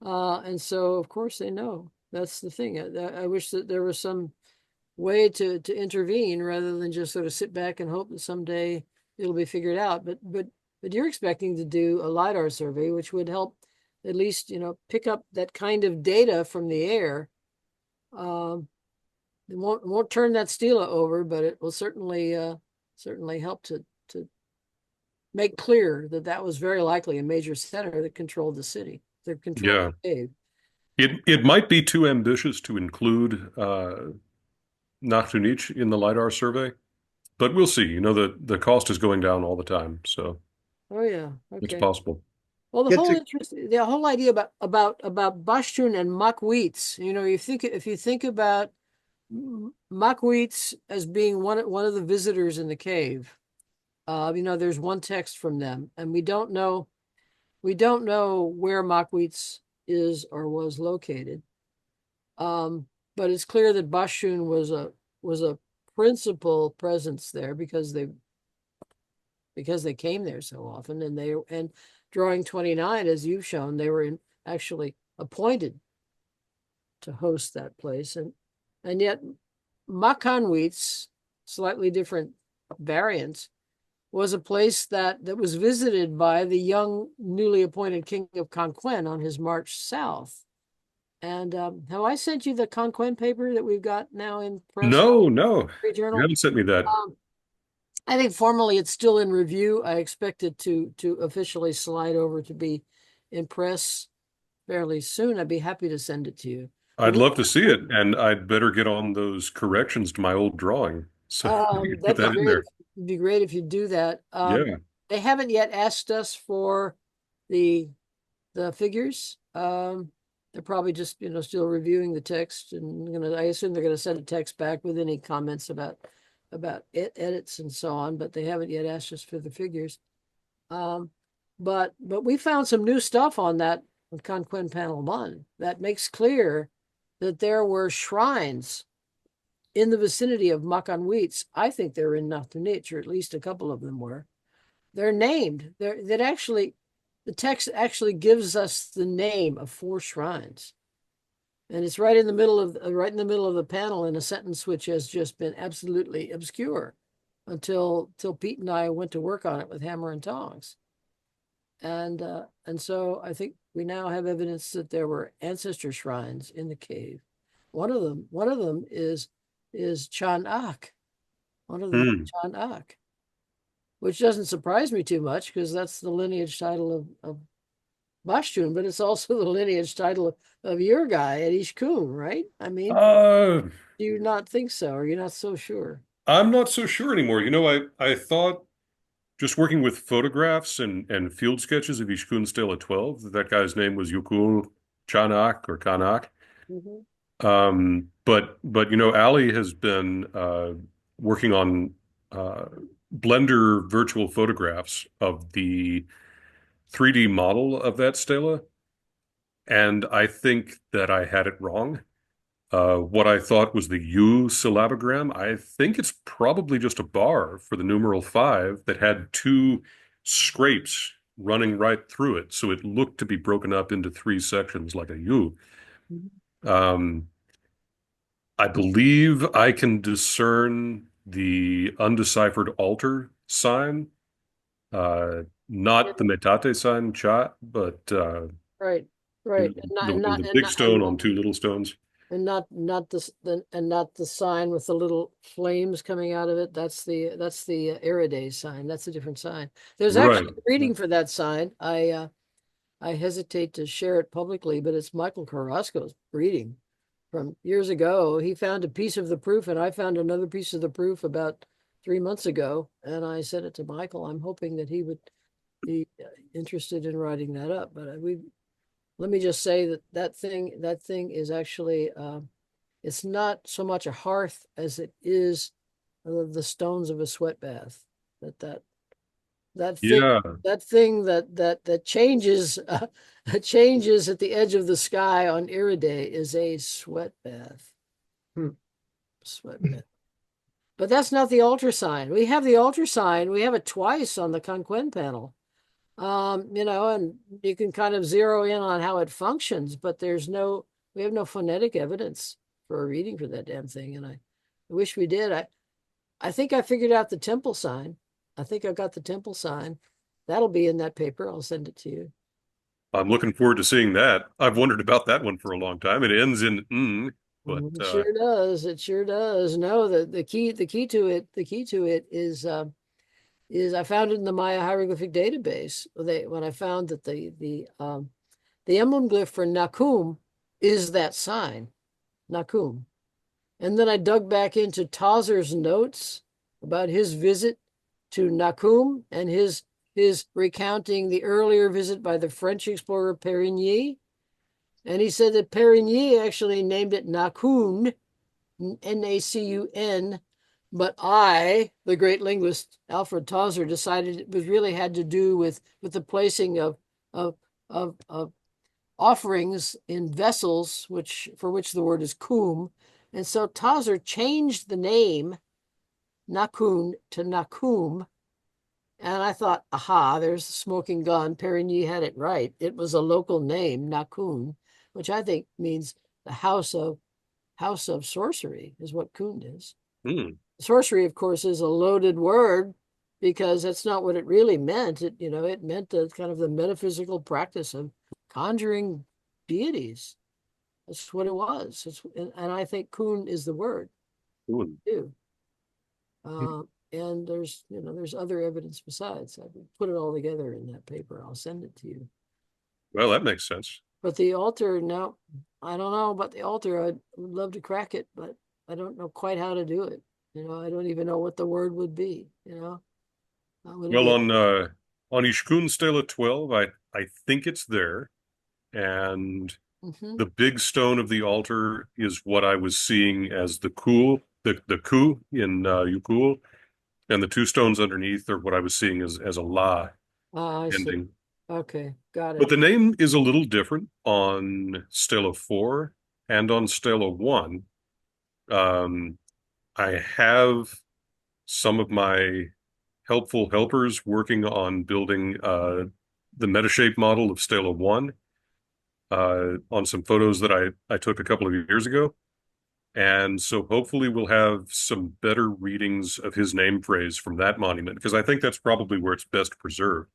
and so of course they know. That's the thing. I wish that there was some way to intervene rather than just sort of sit back and hope that someday it'll be figured out. But you're expecting to do a LiDAR survey, which would help at least, you know, pick up that kind of data from the air. won't turn that stela over, but it will certainly help to make clear that that was very likely a major center that controlled the city, that controlled Yeah. the cave. It might be too ambitious to include Naj Tunich in the LiDAR survey, but we'll see. You know, the cost is going down all the time, so Oh yeah, it's okay. possible. Well, It's a the whole idea about Bashtun and Macweets, you know, if you think about Macweets as being one of the visitors in the cave, you know, there's one text from them, and we don't know where Macweets is or was located. But it's clear that Bashtun was a principal presence there because they came there so often, and drawing 29, as you've shown, they were actually appointed to host that place, and yet Makanweets, slightly different variants, was a place that was visited by the young newly appointed king of Conquen on his march south. And have I sent you the Conquen paper that we've got now in press? No, you Journal? haven't sent me that. I think formally it's still in review. I expect it to officially slide over to be in press fairly soon. I'd be happy to send it to you. I'd love to see it, and I'd better get on those corrections to my old drawing. So you put that in there. It'd be great if you do that. Yeah. They haven't yet asked us for the figures. They're probably just, you know, still reviewing the text, and I assume they're gonna send a text back with any comments about edits and so on, but they haven't yet asked us for the figures. But we found some new stuff on that on Conquen Panel 1 that makes clear that there were shrines in the vicinity of Makanweets. I think they're in Naj Tunich, or at least a couple of them were. They're named. The text actually gives us the name of 4 shrines. And it's right in the middle of the panel in a sentence which has just been absolutely obscure until Pete and I went to work on it with hammer and tongs. And so I think we now have evidence that there were ancestor shrines in the cave. One of them is Chan Ak. One of them is Chan Ak, which doesn't surprise me too much because that's the lineage title of Bashtun, but it's also the lineage title of your guy at Ishkun, right? I mean, do you not think so? Or you're not so sure? I'm not so sure anymore. You know, I thought just working with photographs and field sketches of Ishkun Stela 12, that guy's name was Yukul Chanak or Kanak. But you know, Ali has been working on Blender virtual photographs of the 3D model of that stela, and I think that I had it wrong. What I thought was the U syllabogram, I think it's probably just a bar for the numeral 5 that had 2 scrapes running right through it, so it looked to be broken up into 3 sections like a U. I believe I can discern the undeciphered altar sign, not the metate sign, cha, but Right. the big stone on 2 little stones. And not the sign with the little flames coming out of it. That's the Eridae sign. That's a different sign. There's actually a reading for that sign. I hesitate to share it publicly, but it's Michael Carrasco's reading from years ago. He found a piece of the proof, and I found another piece of the proof about 3 months ago, and I sent it to Michael. I'm hoping that he would be interested in writing that up. But let me just say that thing is actually it's not so much a hearth as it is the stones of a sweat bath. That thing that changes changes at the edge of the sky on Iridae is a sweat bath. Sweat bath. But that's not the altar sign. We have the altar sign. We have it twice on the Conquen panel. You know, and you can kind of zero in on how it functions, but we have no phonetic evidence for a reading for that damn thing. And I wish we did. I think I figured out the temple sign. I think I got the temple sign. That'll be in that paper. I'll send it to you. I'm looking forward to seeing that. I've wondered about that one for a long time. It ends in But It sure does. It sure does. No, the key to it is I found it in the Maya hieroglyphic database. When I found that the emblem glyph for Nakum is that sign, Nakum. And then I dug back into Tauser's notes about his visit to Nakum and his recounting the earlier visit by the French explorer Perigny. And he said that Perigny actually named it Nakun, Nacun, but the great linguist Alfred Tauser, decided it was really had to do with the placing of offerings in vessels, for which the word is kum. And so Tauser changed the name Nakun to Nakum. And I thought, aha, there's the smoking gun. Perigny had it right. It was a local name, Nakun, which I think means the house of sorcery is what Kun is. Sorcery, of course, is a loaded word because that's not what it really meant. It meant the kind of the metaphysical practice of conjuring deities. That's what it was. And I think Kun is the word too. And there's other evidence besides. I put it all together in that paper. I'll send it to you. well, that makes sense. But the altar, no, I don't know about the altar. I would love to crack it, but I don't know quite how to do it. I don't even know what the word would be. Well, on Ishkun Stela 12, I think it's there, and the big stone of the altar is what I was seeing as the ku in Yukul, and the two stones underneath are what I was seeing as a la I see. ending. Okay, got it. But the name is a little different on Stela 4 and on Stela 1. I have some of my helpful helpers working on building the Metashape model of Stela 1 on some photos that I took a couple of years ago. And so hopefully we'll have some better readings of his name phrase from that monument, because I think that's probably where it's best preserved.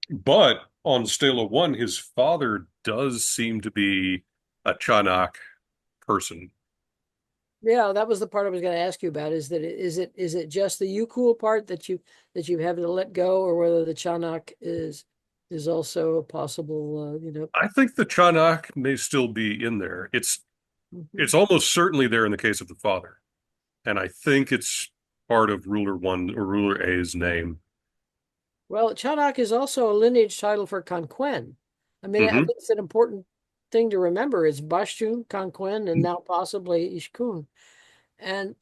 But on Stela 1, his father does seem to be a Chanak person. Yeah, that was the part I was going to ask you about. Is it just the Yukul part that you have to let go, or whether the Chanak is also a possible I think the Chanak may still be in there. It's almost certainly there in the case of the father, and I think it's part of Ruler 1 or Ruler A's name. Well, Chanak is also a lineage title for Kanquen. I mean, I think it's an important thing to remember. It's Bashtun, Kanquen, and now possibly Ishkun. And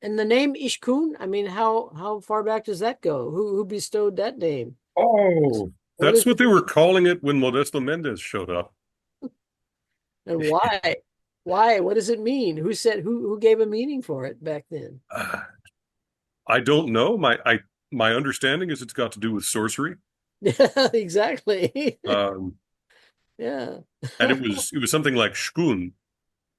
the name Ishkun, I mean, how far back does that go? Who bestowed that name? Oh, that's what they were calling it when Modesto Mendez showed up. And why? Why? What does it mean? Who said who gave a meaning for it back then? I don't know. My understanding is it's got to do with sorcery. Yeah, exactly. Yeah. And it was something like shkun.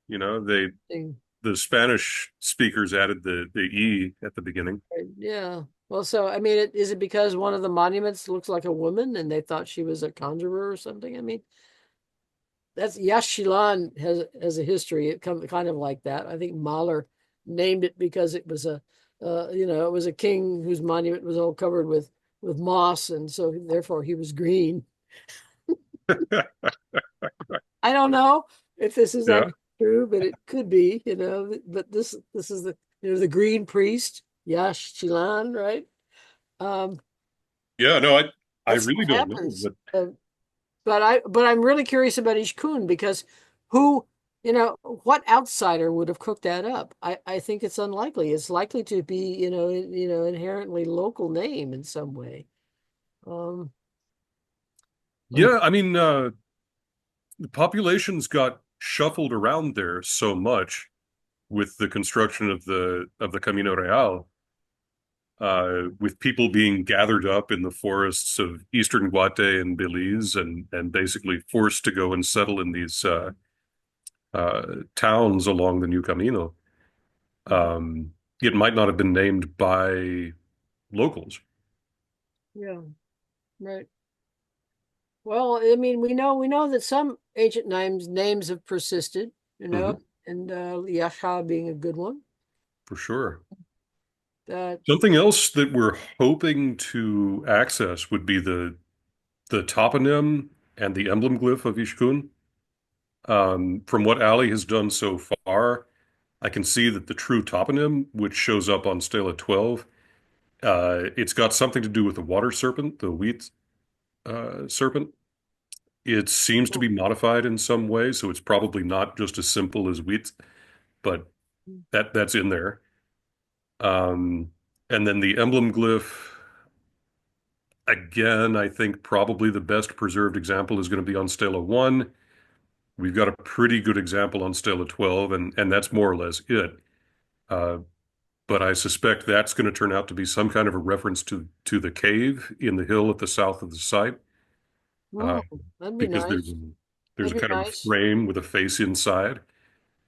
The Spanish speakers added the E at the beginning. Yeah. Well, so I mean, is it because one of the monuments looks like a woman and they thought she was a conjurer or something? I mean, that's Yaxchilan has a history. It kind of like that. I think Mahler named it because it was it was a king whose monument was all covered with moss, and so therefore he was green. I don't know if this is actually true, but it could be, but this is the green priest, Yaxchilan, right? Yeah, no, I really don't know. But I'm really curious about Ishkun, because what outsider would have cooked that up? I think it's unlikely. It's likely to be, inherently local name in some way. Yeah, I mean, the populations got shuffled around there so much with the construction of the Camino Real, with people being gathered up in the forests of eastern Guate and Belize and basically forced to go and settle in these towns along the New Camino. It might not have been named by locals. Yeah, right. Well, I mean, we know that some ancient names have persisted, and Yasha being a good one. For sure. That Something else that we're hoping to access would be the toponym and the emblem glyph of Ishkun. From what Ali has done so far, I can see that the true toponym, which shows up on Stela 12, it's got something to do with the water serpent, the wheat serpent. It seems to be modified in some way, so it's probably not just as simple as wheat, but that's in there. And then the emblem glyph, again, I think probably the best preserved example is going to be on Stela 1. We've got a pretty good example on Stela 12, and that's more or less it. But I suspect that's going to turn out to be some kind of a reference to the cave in the hill at the south of the site, that'd be because nice. there's a That'd be kind of nice. frame with a face inside,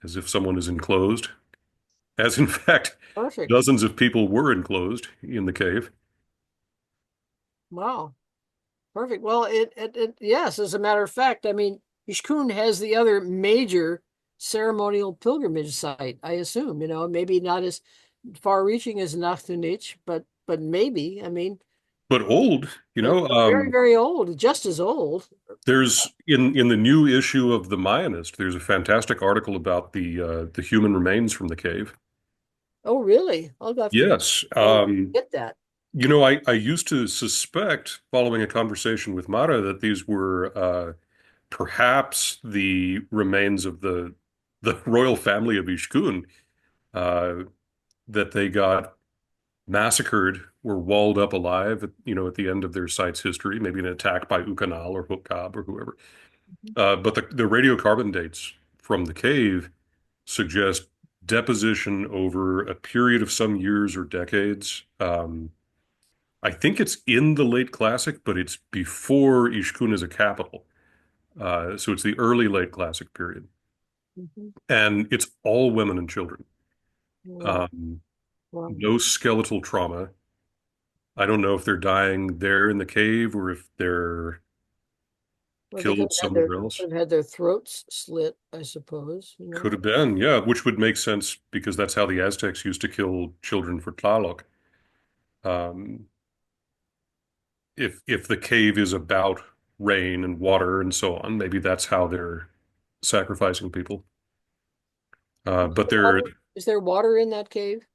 as if someone is enclosed. As in fact, Perfect. dozens of people were enclosed in the cave. Wow. Perfect. Well, yes, as a matter of fact, I mean, Ishkun has the other major ceremonial pilgrimage site, I assume, maybe not as far reaching as Naj Tunich, but maybe, I mean, But old, very, very old, just as old. there's in the new issue of the Mayanist, there's a fantastic article about the human remains from the cave. Oh, really? I'll have to Yes. get that. I used to suspect, following a conversation with Mara, that these were perhaps the remains of the royal family of Ishkun, that they got massacred, were walled up alive, at the end of their site's history, maybe an attack by Ukanal or Hukab or whoever. But the radiocarbon dates from the cave suggest deposition over a period of some years or decades. I think it's in the late classic, but it's before Ishkun is a capital. So it's the early late classic period. And it's all women and children. Wow. No skeletal trauma. I don't know if they're dying there in the cave or if they're killed somewhere else. Have had their throats slit, I suppose. Could have been, yeah, which would make sense because that's how the Aztecs used to kill children for Tlaloc. If the cave is about rain and water and so on, maybe that's how they're sacrificing people. But is there water in that cave?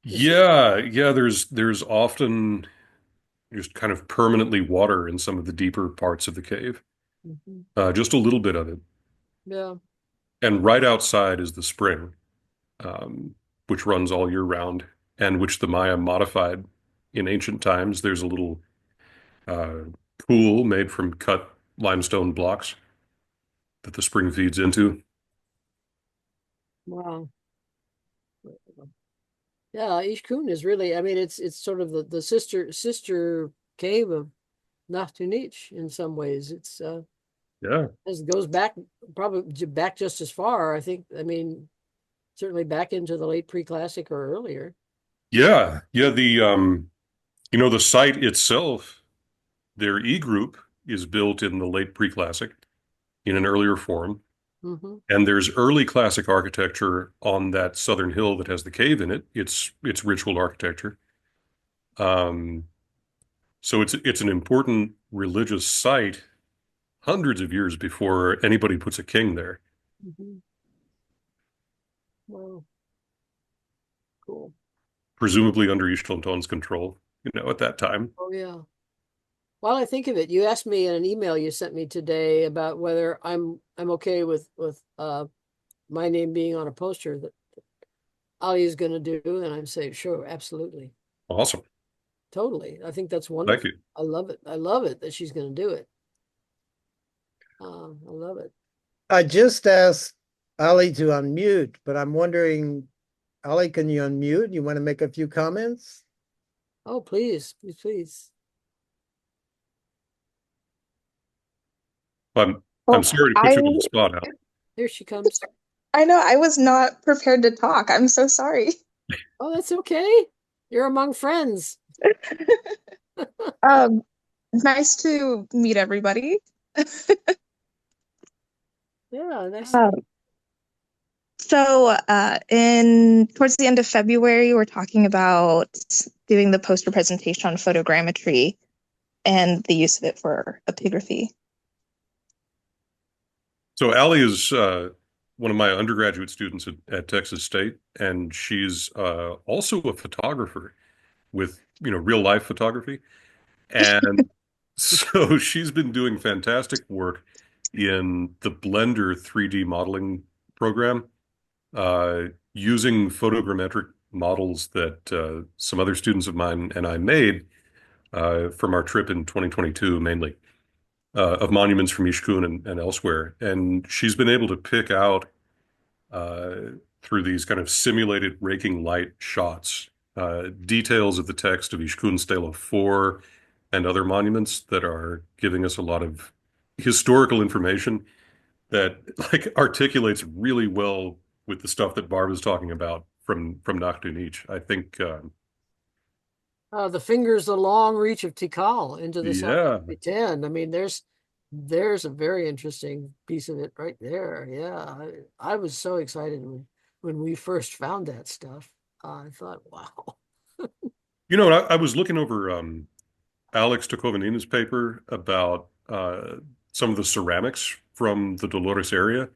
yeah, there's often just kind of permanently water in some of the deeper parts of the cave. Just a little bit of it. Yeah. And right outside is the spring, which runs all year round, and which the Maya modified in ancient times. There's a little pool made from cut limestone blocks that the spring feeds into. Wow. Yeah, Ishkun is really, I mean, it's sort of the sister cave of Naj Tunich in some ways. It's Yeah. it goes back probably back just as far, I think. I mean, certainly back into the late pre-classic or earlier. Yeah. The site itself, their E group is built in the late pre-classic in an earlier form. And there's early classic architecture on that southern hill that has the cave in it. It's ritual architecture. So it's an important religious site hundreds of years before anybody puts a king there. Wow. Cool. Presumably under Ishtonton's control, at that time. Oh yeah. While I think of it, you asked me in an email you sent me today about whether I'm okay with my name being on a poster that Ali is going to do, and I'm saying sure, absolutely, Awesome. totally. I think that's wonderful. Thank you. I love it. I love it that she's going to do it. I love it. I just asked Ali to unmute, but I'm wondering, Ali, can you unmute? You want to make a few comments? Oh, please, please. I'm sorry to put you on the spot, Al. Here she comes. I know, I was not prepared to talk. I'm so sorry. Oh, that's okay. You're among friends. Nice to meet everybody. Yeah, nice. So in towards the end of February, we're talking about doing the poster presentation on photogrammetry and the use of it for epigraphy. So Allie is one of my undergraduate students at Texas State, and she's also a photographer with, real life photography. And so she's been doing fantastic work in the Blender 3D modeling program, using photogrammetric models that some other students of mine and I made from our trip in 2022, mainly of monuments from Ishkun and elsewhere. And she's been able to pick out uh, through these kind of simulated raking light shots details of the text of Ishkun Stela 4 and other monuments that are giving us a lot of historical information that like articulates really well with the stuff that Barb is talking about from Naj Tunich. I think The fingers, the long reach of Tikal into the yeah. South 10. I mean, there's a very interesting piece of it right there. Yeah, I was so excited when we first found that stuff. I thought, wow. I was looking over Alex Tokovanina's paper about some of the ceramics from the Dolores area.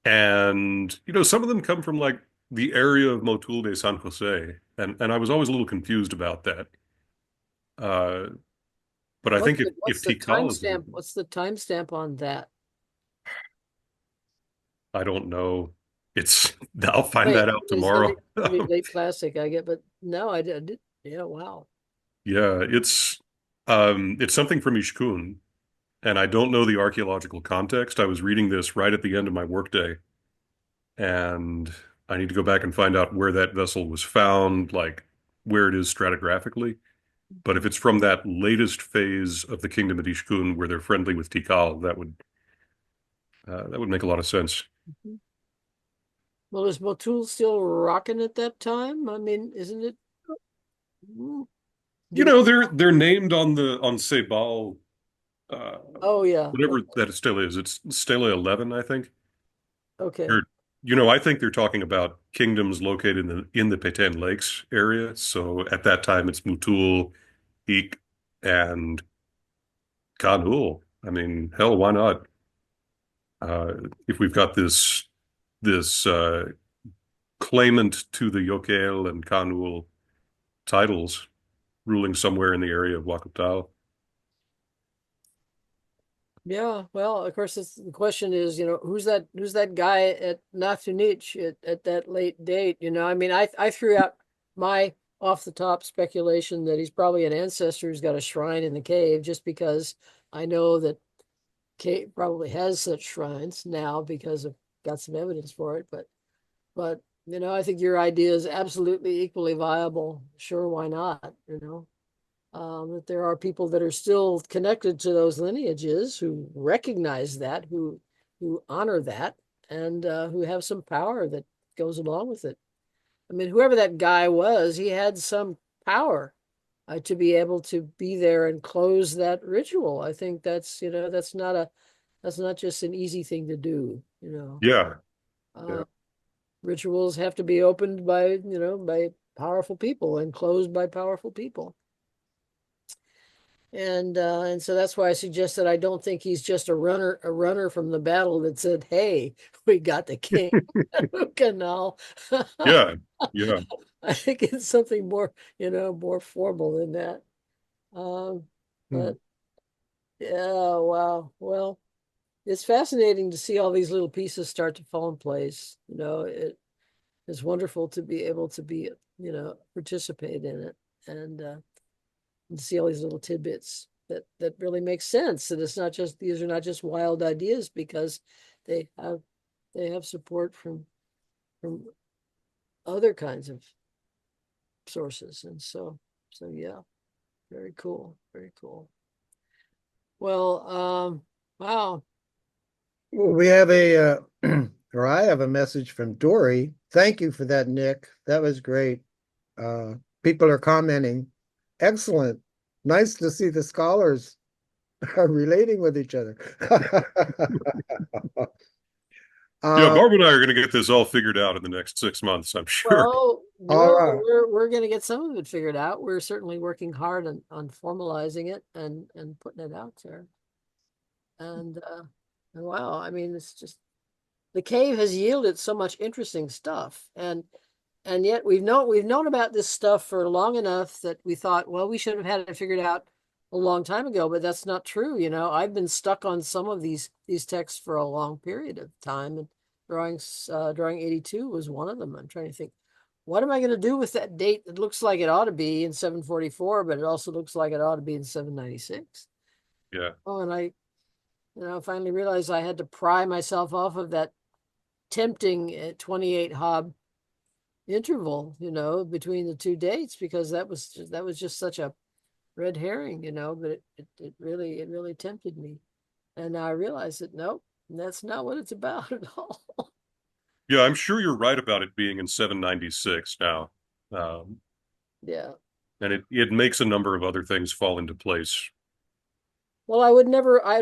And, some of them come from like the area of Motul de San Jose. And I was always a little confused about that. But I think if Tikal is, What's the timestamp on that? I don't know. I'll find that out tomorrow. Maybe late classic, I get, but no, I did. Yeah, wow. Yeah, it's something from Ishkun, and I don't know the archaeological context. I was reading this right at the end of my workday, and I need to go back and find out where that vessel was found, like where it is stratigraphically. But if it's from that latest phase of the kingdom of Ishkun where they're friendly with Tikal, that would make a lot of sense. Mm-hmm. Well, is Motul still rocking at that time? I mean, isn't it? They're named on Sebal. Oh yeah, whatever that stele is. It's stele 11, I think. okay. Or, I think they're talking about kingdoms located in the Petén Lakes area. So at that time, it's Mutul, Ik, and Kanul. I mean, hell, why not? If we've got this claimant to the Yokel and Kanul titles ruling somewhere in the area of Wakutao. Yeah, well, of course, the question is, who's that guy at Naj Tunich at that late date? I mean, I threw out my off the top speculation that he's probably an ancestor who's got a shrine in the cave, just because I know that cave probably has such shrines now because I've got some evidence for it. But I think your idea is absolutely equally viable. Sure, why not? That there are people that are still connected to those lineages who recognize that, who honor that, and who have some power that goes along with it. I mean, whoever that guy was, he had some power to be able to be there and close that ritual. I think that's that's not just an easy thing to do. Yeah. Rituals have to be opened by by powerful people and closed by powerful people. And so that's why I suggest that I don't think he's just a runner from the battle that said, "Hey, we got the king." Canal. Yeah. I think it's something more, more formal than that. But yeah, wow. Well, it's fascinating to see all these little pieces start to fall in place. It is wonderful to be able to be, participate in it and see all these little tidbits that really make sense. And these are not just wild ideas, because they have support from other kinds of sources. And so yeah, very cool, very cool. Well, wow. Well, we have or I have a message from Dory. Thank you for that, Nick. That was great. People are commenting. Excellent. Nice to see the scholars are relating with each other. Yeah, Barb and I are going to get this all figured out in the next 6 months, I'm sure. Well, All right. we're going to get some of it figured out. We're certainly working hard on formalizing it and putting it out there. And wow, I mean, it's just the cave has yielded so much interesting stuff, and yet we've known about this stuff for long enough that we thought, well, we should have had it figured out a long time ago, but that's not true. You know, I've been stuck on some of these texts for a long period of time, and drawing 82 was one of them. I'm trying to think, what am I going to do with that date? It looks like it ought to be in 744, but it also looks like it ought to be in 796. Yeah. Oh, and I finally realized I had to pry myself off of that tempting 28 hob interval, between the two dates, because that was just such a red herring, but it really tempted me. And now I realize that nope, that's not what it's about at all. Yeah, I'm sure you're right about it being in 796 now. Yeah. And it makes a number of other things fall into place. Well, I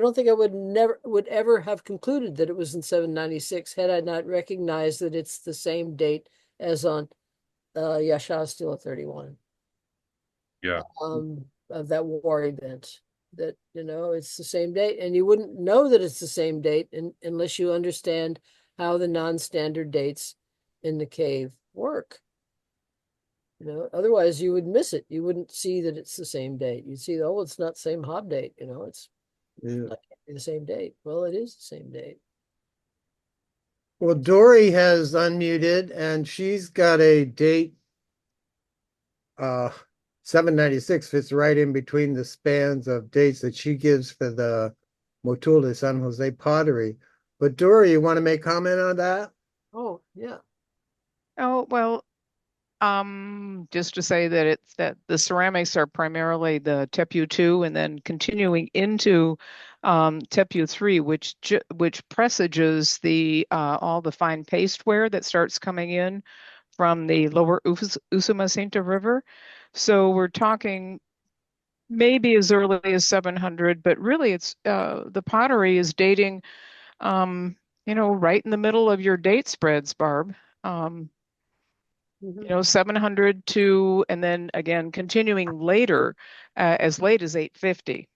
don't think I would ever have concluded that it was in 796 had I not recognized that it's the same date as on Yasha still at 31. Yeah. Of that war event. That, it's the same date. And you wouldn't know that it's the same date unless you understand how the non-standard dates in the cave work. Otherwise you would miss it. You wouldn't see that it's the same date. You'd see, oh, it's not the same hob date. It's not the same date. Well, it is the same date. Well, Dory has unmuted, and she's got a date. 796 fits right in between the spans of dates that she gives for the Motul de San Jose pottery. But Dory, you want to make comment on that? Oh, yeah. Oh, well, just to say that that the ceramics are primarily the Tepu 2 and then continuing into Tepu 3, which presages the all the fine pasteware that starts coming in from the lower Usumacinta River. So we're talking maybe as early as 700, but really it's the pottery is dating right in the middle of your date spreads, Barb. 700 to, and then again, continuing later, as late as 850.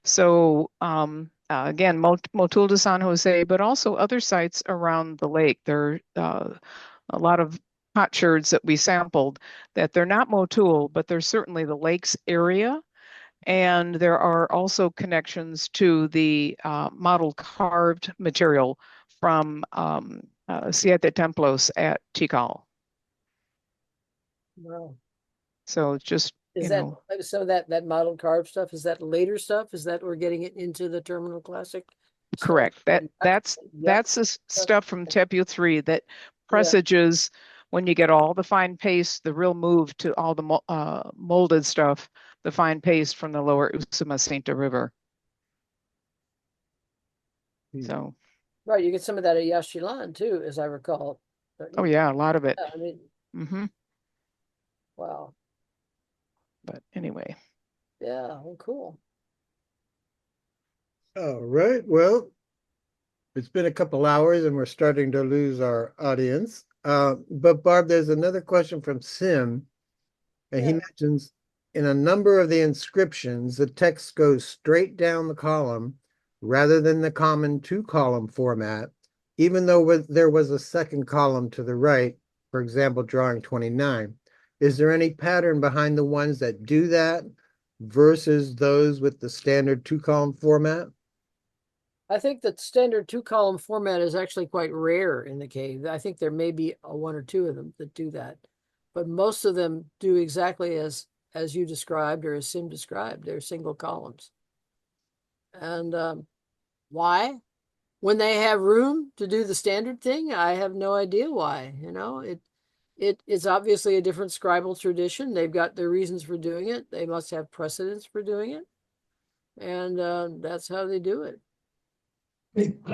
So again, Motul de San Jose, but also other sites around the lake. There are a lot of potsherds that we sampled that they're not Motul, but they're certainly the lakes area. And there are also connections to the model carved material from Siete Templos at Tikal. Wow. So it's just, so that model carved stuff, is that later stuff? Is that we're getting it into the Terminal Classic? Correct. That's the stuff from Tepu 3 that presages when you get all the fine paste, the real move to all the molded stuff, the fine paste from the lower Usumacinta River. So. Right, you get some of that at Yaxchilan too, as I recall. Oh yeah, a lot of it. Yeah, I mean, wow. But anyway. Yeah, well, cool. All right. Well, it's been a couple hours and we're starting to lose our audience. But Barb, there's another question from Sim, and he mentions in a number of the inscriptions, the text goes straight down the column rather than the common two-column format, even though there was a second column to the right, for example, drawing 29. Is there any pattern behind the ones that do that versus those with the standard two-column format? I think that standard two-column format is actually quite rare in the cave. I think there may be one or two of them that do that, but most of them do exactly as you described or as Sim described. They're single columns. And why? When they have room to do the standard thing, I have no idea why. It's obviously a different scribal tradition. They've got their reasons for doing it. They must have precedents for doing it. And that's how they do it.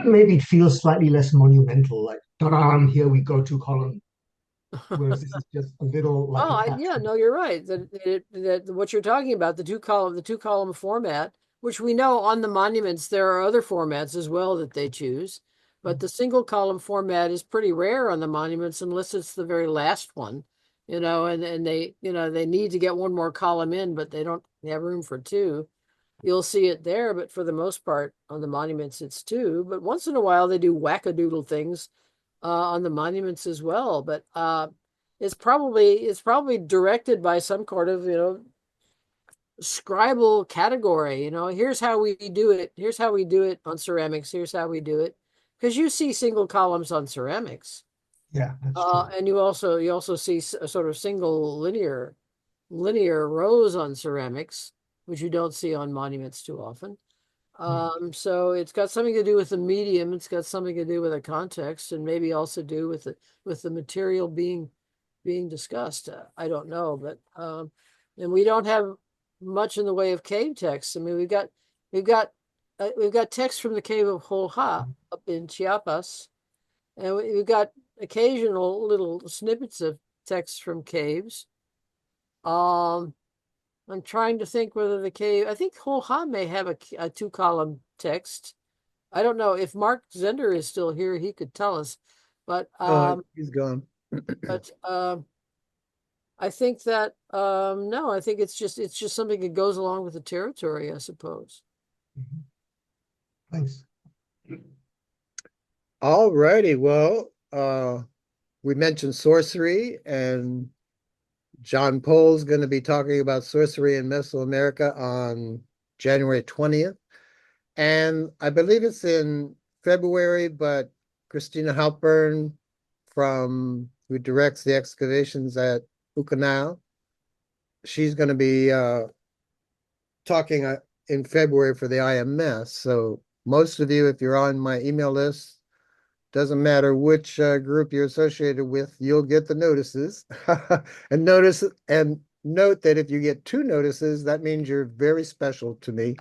Maybe it feels slightly less monumental, like, ta-da, here we go, two column. Whereas this is just a little like yeah, no, you're right. That what you're talking about, the two column format, which we know on the monuments, there are other formats as well that they choose. But the single column format is pretty rare on the monuments unless it's the very last one, and they, they need to get one more column in, but they don't have room for two. You'll see it there, but for the most part on the monuments, it's two. But once in a while, they do wackadoodle things on the monuments as well. But it's probably directed by some kind of, scribal category. Here's how we do it. Here's how we do it on ceramics. Here's how we do it. Because you see single columns on ceramics. Yeah, that's true. And you also see a sort of single linear rows on ceramics, which you don't see on monuments too often. So it's got something to do with the medium. It's got something to do with the context, and maybe also do with the material being discussed. I don't know, but and we don't have much in the way of cave texts. I mean, we've got text from the cave of Holha up in Chiapas, and we've got occasional little snippets of text from caves. I'm trying to think whether the cave, I think Holha may have a 2-column text. I don't know if Mark Zender is still here, he could tell us, but he's gone. but I think that no, I think it's just something that goes along with the territory, I suppose. Thanks. All righty. Well, we mentioned sorcery, and John Pohl's going to be talking about sorcery in Mesoamerica on January 20th. And I believe it's in February, but Christina Halpern, who directs the excavations at Ucanal, she's going to be talking in February for the IMS. So most of you, if you're on my email list, doesn't matter which group you're associated with, you'll get the notices. And note that if you get 2 notices, that means you're very special to me.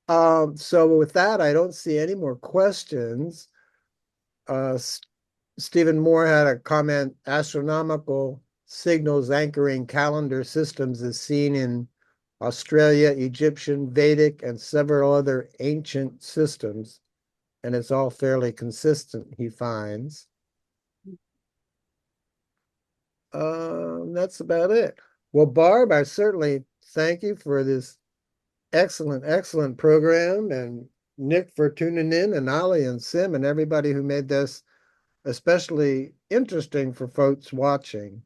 So with that, I don't see any more questions. Stephen Moore had a comment: astronomical signals anchoring calendar systems is seen in Australia, Egyptian, Vedic, and several other ancient systems, and it's all fairly consistent, he finds. That's about it. Well, Barb, I certainly thank you for this excellent program, and Nick for tuning in, and Ollie and Sim and everybody who made this especially interesting for folks watching.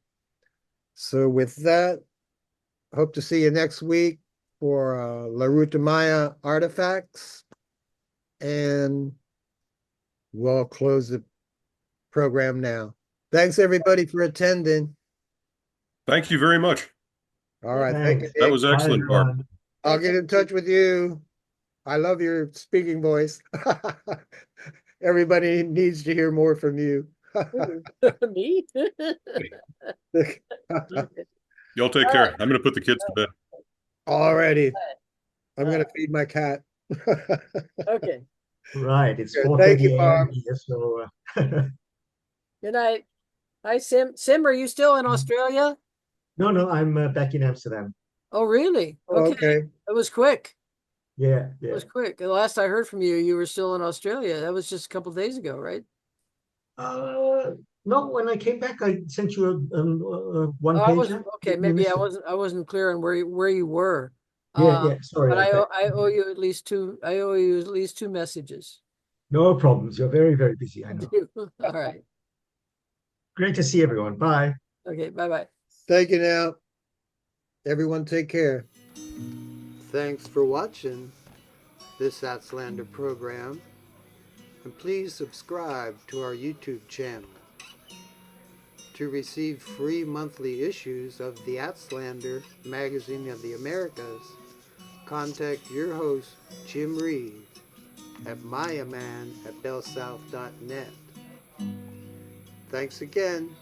So with that, hope to see you next week for Ch'orti Maya artifacts, and we'll close the program now. Thanks everybody for attending. Thank you very much. All right, Thanks. thank you, Nick. That was excellent, Barb. everyone. I'll get in touch with you. I love your speaking voice. Everybody needs to hear more from you. Me? Y'all take care. I'm going to put the kids to bed. Alrighty. I'm going to feed my cat. Okay. Right, it's Good. 4:30 Thank you, a.m. Barb. here, so Good night. Hi, Sim. Sim, are you still in Australia? no, I'm back in Amsterdam. Oh, really? Oh, Okay. okay. It was quick. Yeah, It yeah. was quick. The last I heard from you, you were still in Australia. That was just a couple of days ago, right? No, when I came back, I sent you a one Oh, I wasn't pager. okay. You Maybe missed it. I wasn't clear on where you were. Yeah, sorry But about that. I owe you at least two. I owe you at least 2 messages. No problems. You're very, very busy, I know. All right. Great to see everyone. Bye. Okay. Bye-bye. Thank you now. Everyone take care. Thanks for watching this Aztlander program. And please subscribe to our YouTube channel. To receive free monthly issues of the Aztlander Magazine of the Americas, contact your host, Jim Reed, at mayaman@bellsouth.net. Thanks again.